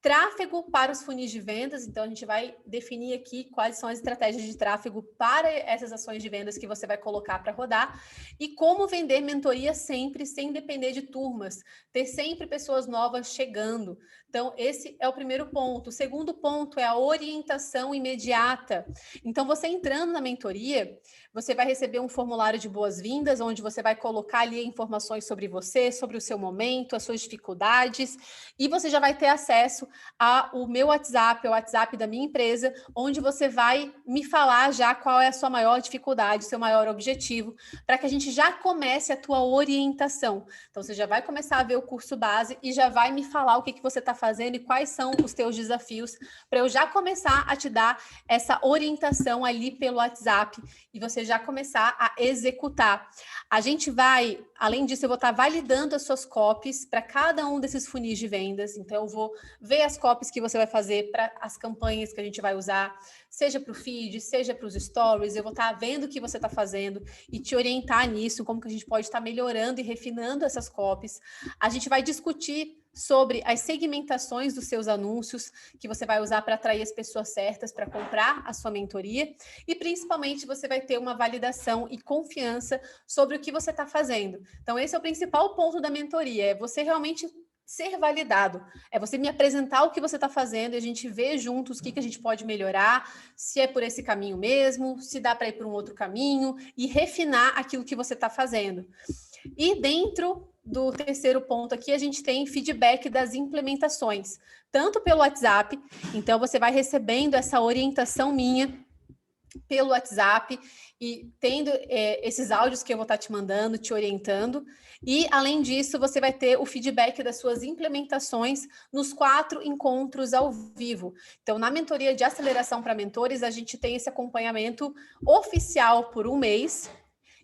Tráfego para os funis de vendas, então a gente vai definir aqui quais são as estratégias de tráfego para essas ações de vendas que você vai colocar para rodar e como vender mentoria sempre sem depender de turmas, ter sempre pessoas novas chegando. Então, esse é o primeiro ponto. O segundo ponto é a orientação imediata. Então, você entrando na mentoria, você vai receber um formulário de boas-vindas, onde você vai colocar ali informações sobre você, sobre o seu momento, as suas dificuldades, e você já vai ter acesso ao meu WhatsApp, ao WhatsApp da minha empresa, onde você vai me falar já qual é a sua maior dificuldade, seu maior objetivo, para que a gente já comece a tua orientação. Então, você já vai começar a ver o curso base e já vai me falar o que você está fazendo e quais são os teus desafios, para eu já começar a te dar essa orientação ali pelo WhatsApp e você já começar a executar. A gente vai, além disso, eu vou estar validando as suas copies para cada um desses funis de vendas. Então, eu vou ver as copies que você vai fazer para as campanhas que a gente vai usar, seja para o feed, seja para os stories. Eu vou estar vendo o que você está fazendo e te orientar nisso, como que a gente pode estar melhorando e refinando essas copies. A gente vai discutir sobre as segmentações dos seus anúncios que você vai usar para atrair as pessoas certas para comprar a sua mentoria e principalmente você vai ter uma validação e confiança sobre o que você está fazendo. Então esse é o principal ponto da mentoria, é você realmente ser validado, é você me apresentar o que você está fazendo e a gente ver juntos o que a gente pode melhorar, se é por esse caminho mesmo, se dá para ir por um outro caminho e refinar aquilo que você está fazendo. E dentro do terceiro ponto aqui, a gente tem feedback das implementações, tanto pelo WhatsApp, então você vai recebendo essa orientação minha pelo WhatsApp e tendo esses áudios que eu vou estar te mandando, te orientando, e além disso, você vai ter o feedback das suas implementações nos 4 encontros ao vivo. Então, na mentoria de aceleração para mentores, a gente tem esse acompanhamento oficial por 1 mês,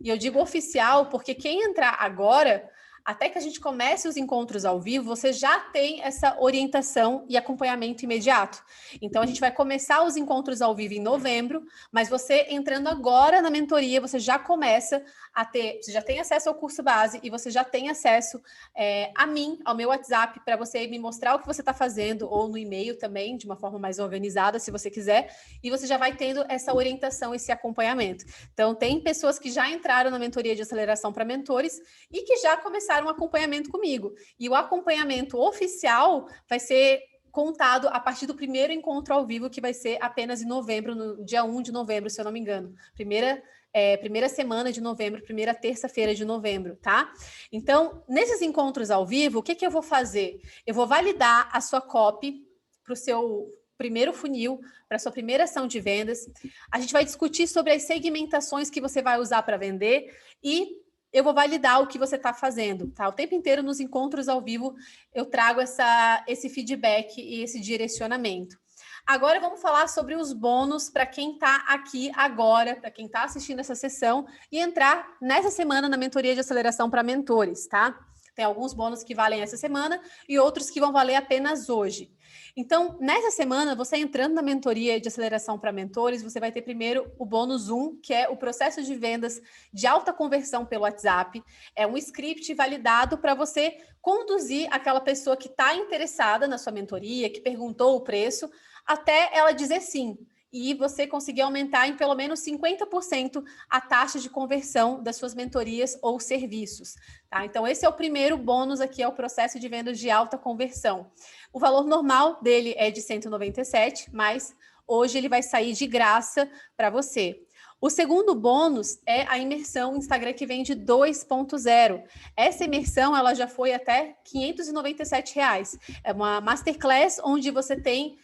e eu digo oficial porque quem entrar agora, até que a gente comece os encontros ao vivo, você já tem essa orientação e acompanhamento imediato. Então, a gente vai começar os encontros ao vivo em novembro, mas você entrando agora na mentoria, você já começa a ter, você já tem acesso ao curso base e você já tem acesso a mim, ao meu WhatsApp, para você me mostrar o que você está fazendo, ou no e-mail também, de uma forma mais organizada, se você quiser, e você já vai tendo essa orientação, esse acompanhamento. Então, tem pessoas que já entraram na mentoria de aceleração para mentores e que já começaram um acompanhamento comigo. E o acompanhamento oficial vai ser contado a partir do primeiro encontro ao vivo, que vai ser apenas em novembro, no dia 1 de novembro, se eu não me engano. Primeira semana de novembro, primeira terça-feira de novembro, tá? Então, nesses encontros ao vivo, o que eu vou fazer? Eu vou validar a sua copy para o seu primeiro funil, para a sua primeira ação de vendas. A gente vai discutir sobre as segmentações que você vai usar para vender e eu vou validar o que você está fazendo, tá? O tempo inteiro nos encontros ao vivo eu trago esse feedback e esse direcionamento. Agora vamos falar sobre os bônus para quem está aqui agora, para quem está assistindo essa sessão e entrar nessa semana na mentoria de aceleração para mentores, tá? Tem alguns bônus que valem essa semana e outros que vão valer apenas hoje. Então, nessa semana, você entrando na mentoria de aceleração para mentores, você vai ter primeiro o bônus 1, que é o processo de vendas de alta conversão pelo WhatsApp. É um script validado para você conduzir aquela pessoa que está interessada na sua mentoria, que perguntou o preço, até ela dizer sim. E você conseguir aumentar em pelo menos 50% a taxa de conversão das suas mentorias ou serviços. Tá? Então, esse é o primeiro bônus aqui, é o processo de vendas de alta conversão. O valor normal dele é de 197, mas hoje ele vai sair de graça para você. O segundo bônus é a imersão Instagram que vende 2.0. Essa imersão ela já foi até R$ 597. É uma masterclass onde você tem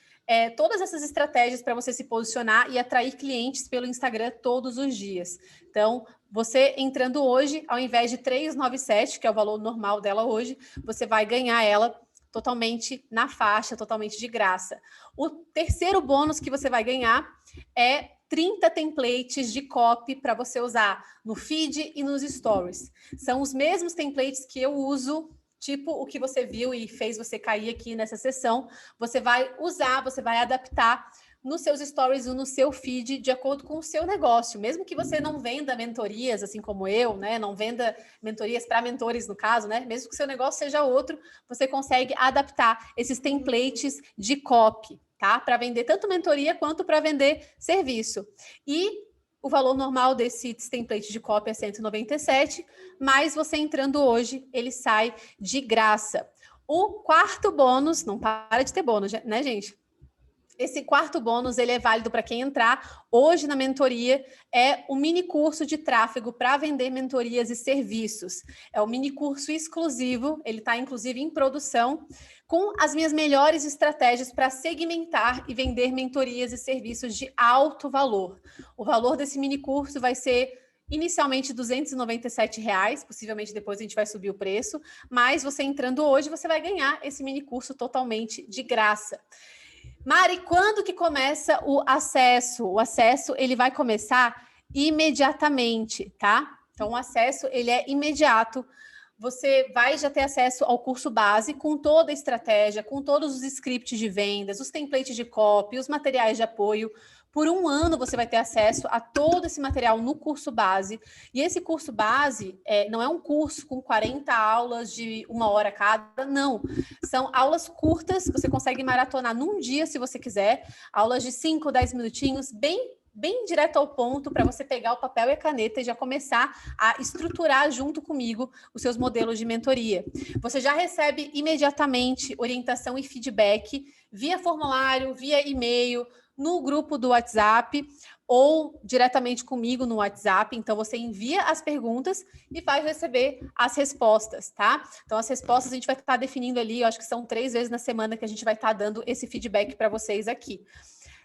todas essas estratégias para você se posicionar e atrair clientes pelo Instagram todos os dias. Então, você entrando hoje, ao invés de 397, que é o valor normal dela hoje, você vai ganhar ela totalmente na faixa, totalmente de graça. O terceiro bônus que você vai ganhar é 30 templates de copy para você usar no feed e nos stories. São os mesmos templates que eu uso, tipo o que você viu e fez você cair aqui nessa sessão, você vai usar, você vai adaptar nos seus stories ou no seu feed de acordo com o seu negócio. Mesmo que você não venda mentorias, assim como eu, né? Não venda mentorias para mentores, no caso, né? Mesmo que o seu negócio seja outro, você consegue adaptar esses templates de copy, tá? Para vender tanto mentoria quanto para vender serviço. E o valor normal desse template de copy é 197, mas você entrando hoje, ele sai de graça. O quarto bônus, não para de ter bônus, né, gente? Esse quarto bônus, ele é válido para quem entrar hoje na mentoria, é o mini curso de tráfego para vender mentorias e serviços. É um mini curso exclusivo, ele está inclusive em produção, com as minhas melhores estratégias para segmentar e vender mentorias e serviços de alto valor. O valor desse mini curso vai ser inicialmente R$ 297, possivelmente depois a gente vai subir o preço, mas você entrando hoje, você vai ganhar esse mini curso totalmente de graça. Mari, quando que começa o acesso? O acesso, ele vai começar imediatamente, tá? Então, o acesso, ele é imediato. Você vai já ter acesso ao curso base com toda a estratégia, com todos os scripts de vendas, os templates de copy, os materiais de apoio. Por um ano você vai ter acesso a todo esse material no curso base. E esse curso base não é um curso com 40 aulas de 1 hora cada, não. São aulas curtas, você consegue maratonar num dia, se você quiser. Aulas de 5, 10 minutinhos, bem direto ao ponto, para você pegar o papel e a caneta e já começar a estruturar junto comigo os seus modelos de mentoria. Você já recebe imediatamente orientação e feedback via formulário, via e-mail, no grupo do WhatsApp ou diretamente comigo no WhatsApp. Então, você envia as perguntas e vai receber as respostas, tá? Então, as respostas a gente vai estar definindo ali, eu acho que são 3 vezes na semana que a gente vai estar dando esse feedback para vocês aqui.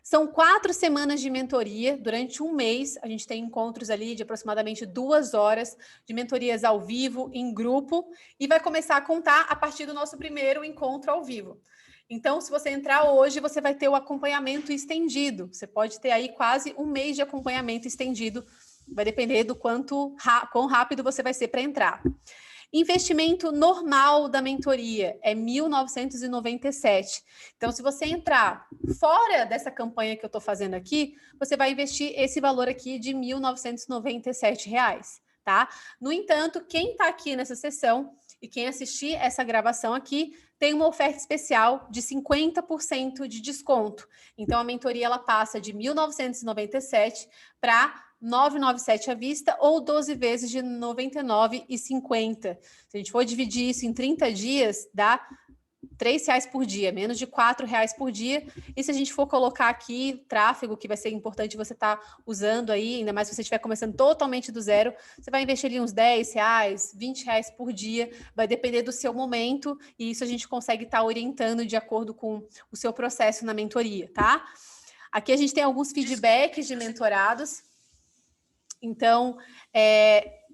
São 4 semanas de mentoria, durante um mês, a gente tem encontros ali de aproximadamente 2 horas de mentorias ao vivo, em grupo, e vai começar a contar a partir do nosso primeiro encontro ao vivo. Então, se você entrar hoje, você vai ter o acompanhamento estendido. Você pode ter aí quase um mês de acompanhamento estendido. Vai depender do quão rápido você vai ser para entrar. Investimento normal da mentoria é R$ 1.997. Então, se você entrar fora dessa campanha que eu estou fazendo aqui, você vai investir esse valor aqui de R$ 1.997, tá? No entanto, quem está aqui nessa sessão e quem assistir essa gravação aqui tem uma oferta especial de 50% de desconto. Então, a mentoria ela passa de R$ 1.997 para R$ 997 à vista ou 12 vezes de R$ 99,50. Se a gente for dividir isso em 30 dias, dá R$ 3 por dia, menos de R$ 4 por dia. E se a gente for colocar aqui tráfego, que vai ser importante você estar usando aí, ainda mais se você estiver começando totalmente do zero, você vai investir ali uns R$ 10, R$ 20 por dia, vai depender do seu momento, e isso a gente consegue estar orientando de acordo com o seu processo na mentoria, tá? Aqui a gente tem alguns feedbacks de mentorados. Então,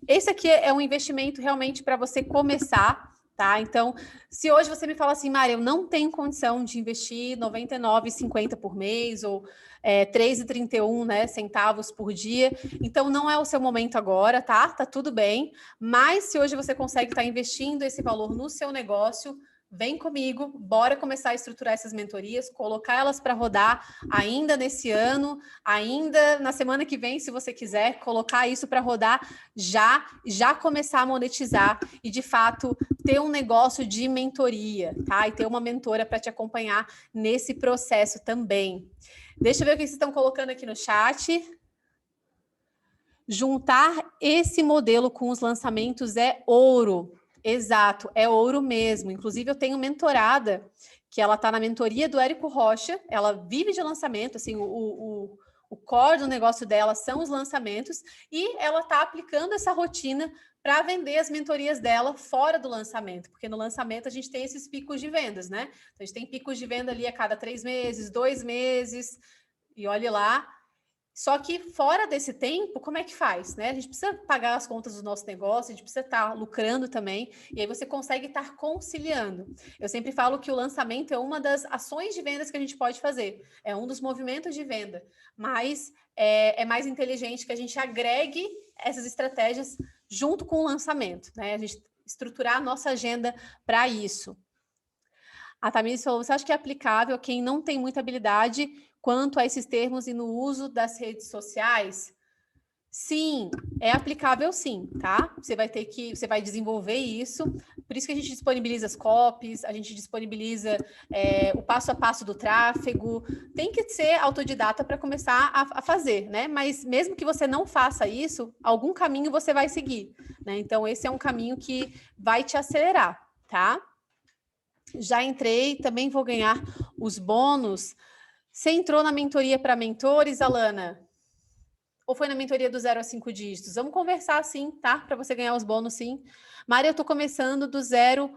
esse aqui é um investimento realmente para você começar, tá? Então, se hoje você me fala assim, Mari, eu não tenho condição de investir R$ 99,50 por mês ou R$ 3,31, né, centavos por dia, então não é o seu momento agora, tá? Tá tudo bem. Mas se hoje você consegue estar investindo esse valor no seu negócio, vem comigo, bora começar a estruturar essas mentorias, colocar elas para rodar ainda nesse ano, ainda na semana que vem, se você quiser, colocar isso para rodar já começar a monetizar e, de fato, ter um negócio de mentoria, tá? E ter uma mentora para te acompanhar nesse processo também. Deixa eu ver o que vocês estão colocando aqui no chat. Juntar esse modelo com os lançamentos é ouro. Exato, é ouro mesmo. Inclusive, eu tenho mentorada que ela está na mentoria do Érico Rocha, ela vive de lançamento, assim, o core do negócio dela são os lançamentos, e ela está aplicando essa rotina para vender as mentorias dela fora do lançamento, porque no lançamento a gente tem esses picos de vendas, né? Então, a gente tem picos de venda ali a cada 3 meses, 2 meses, e olhe lá. Só que fora desse tempo, como é que faz, né? A gente precisa pagar as contas do nosso negócio, a gente precisa estar lucrando também, e aí você consegue estar conciliando. Eu sempre falo que o lançamento é uma das ações de vendas que a gente pode fazer, é um dos movimentos de venda, mas é mais inteligente que a gente agregue essas estratégias junto com o lançamento, né? A gente estruturar a nossa agenda para isso. A Tamires falou, você acha que é aplicável a quem não tem muita habilidade quanto a esses termos e no uso das redes sociais? Sim, é aplicável sim, tá? Você vai desenvolver isso, por isso que a gente disponibiliza as copies, a gente disponibiliza o passo a passo do tráfego, tem que ser autodidata para começar a fazer, né? Mas mesmo que você não faça isso, algum caminho você vai seguir, né? Então, esse é um caminho que vai te acelerar, tá? Já entrei, também vou ganhar os bônus. Você entrou na mentoria para mentores, Alana? Ou foi na mentoria do 0 a 5 dígitos? Vamos conversar sim, tá? Para você ganhar os bônus sim. Mari, eu tô começando do zero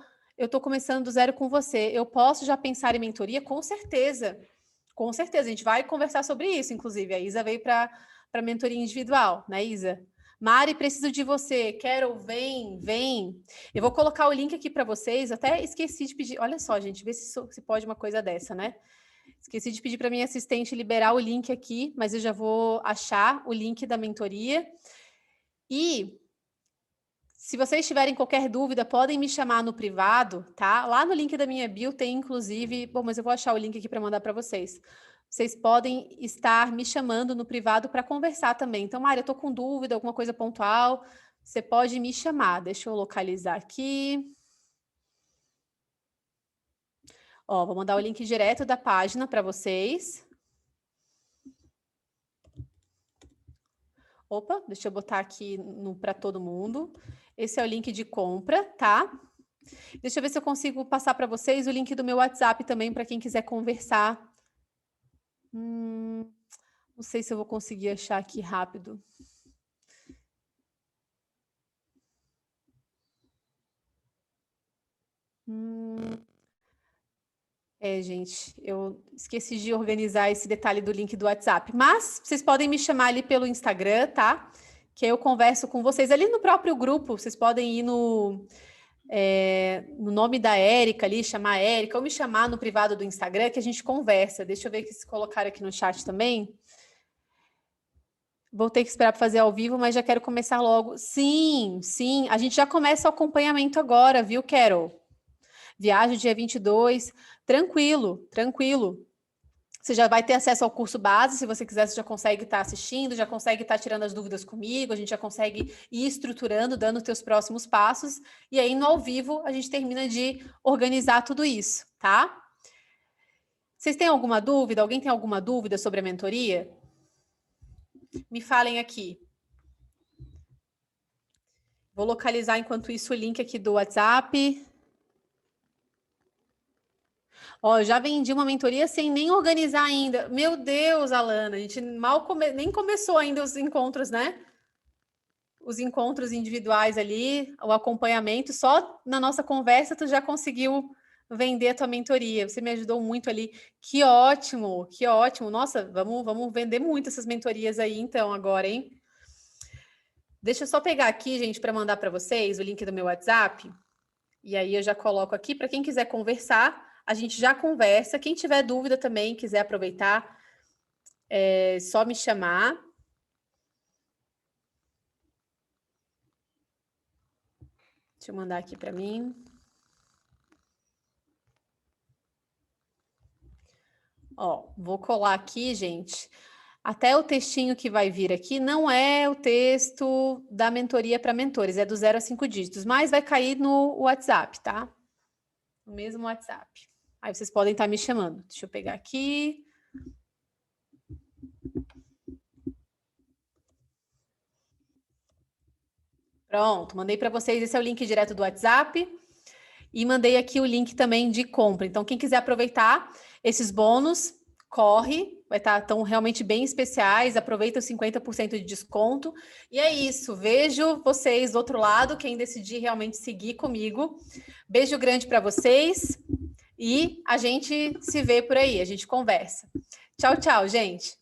com você. Eu posso já pensar em mentoria? Com certeza. Com certeza, a gente vai conversar sobre isso, inclusive. A Isa veio para mentoria individual, né, Isa? Mari, preciso de você. Quero, vem. Eu vou colocar o link aqui para vocês. Até esqueci de pedir. Olha só, gente, vê se pode uma coisa dessa, né? Esqueci de pedir para minha assistente liberar o link aqui, mas eu já vou achar o link da mentoria. E se vocês tiverem qualquer dúvida, podem me chamar no privado, tá? Lá no link da minha bio tem, inclusive... Bom, mas eu vou achar o link aqui para mandar para vocês. Vocês podem estar me chamando no privado para conversar também. Então, Mari, eu estou com dúvida, alguma coisa pontual, você pode me chamar. Deixa eu localizar aqui. Ó, vou mandar o link direto da página para vocês. Opa, deixa eu botar aqui para todo mundo. Esse é o link de compra, tá? Deixa eu ver se eu consigo passar para vocês o link do meu WhatsApp também, para quem quiser conversar. Não sei se eu vou conseguir achar aqui rápido. Gente, eu esqueci de organizar esse detalhe do link do WhatsApp. Mas vocês podem me chamar ali pelo Instagram, tá? Que eu converso com vocês ali no próprio grupo. Vocês podem ir no nome da Érica ali, chamar a Érica, ou me chamar no privado do Instagram, que a gente conversa. Deixa eu ver se colocaram aqui no chat também. Vou ter que esperar para fazer ao vivo, mas já quero começar logo. Sim, a gente já começa o acompanhamento agora, viu, Carol? Viagem dia 22, tranquilo. Você já vai ter acesso ao curso base, se você quiser, você já consegue estar assistindo, já consegue estar tirando as dúvidas comigo, a gente já consegue ir estruturando, dando os teus próximos passos, e aí no ao vivo a gente termina de organizar tudo isso, tá? Vocês têm alguma dúvida? Alguém tem alguma dúvida sobre a mentoria? Me falem aqui. Vou localizar, enquanto isso, o link aqui do WhatsApp. Ó, já vendi uma mentoria sem nem organizar ainda. Meu Deus, Alana, a gente nem começou ainda os encontros, né? Os encontros individuais ali, o acompanhamento. Só na nossa conversa tu já conseguiu vender a tua mentoria. Você me ajudou muito ali. Que ótimo, que ótimo. Nossa, vamos vender muito essas mentorias aí então agora, hein? Deixa eu só pegar aqui, gente, para mandar para vocês o link do meu WhatsApp. E aí eu já coloco aqui para quem quiser conversar. A gente já conversa. Quem tiver dúvida também, quiser aproveitar, é só me chamar. Deixa eu mandar aqui para mim. Ó, vou colar aqui, gente. Até o textinho que vai vir aqui não é o texto da mentoria para mentores, é do 0 a 5 dígitos, mas vai cair no WhatsApp, tá? No mesmo WhatsApp. Aí vocês podem estar me chamando. Deixa eu pegar aqui. Pronto, mandei para vocês. Esse é o link direto do WhatsApp. E mandei aqui o link também de compra. Então, quem quiser aproveitar esses bônus, corre. Vai estar tão realmente bem especiais. Aproveita os 50% de desconto. E é isso. Vejo vocês do outro lado, quem decidir realmente seguir comigo. Beijo grande para vocês. E a gente se vê por aí. A gente conversa. Tchau, tchau, gente.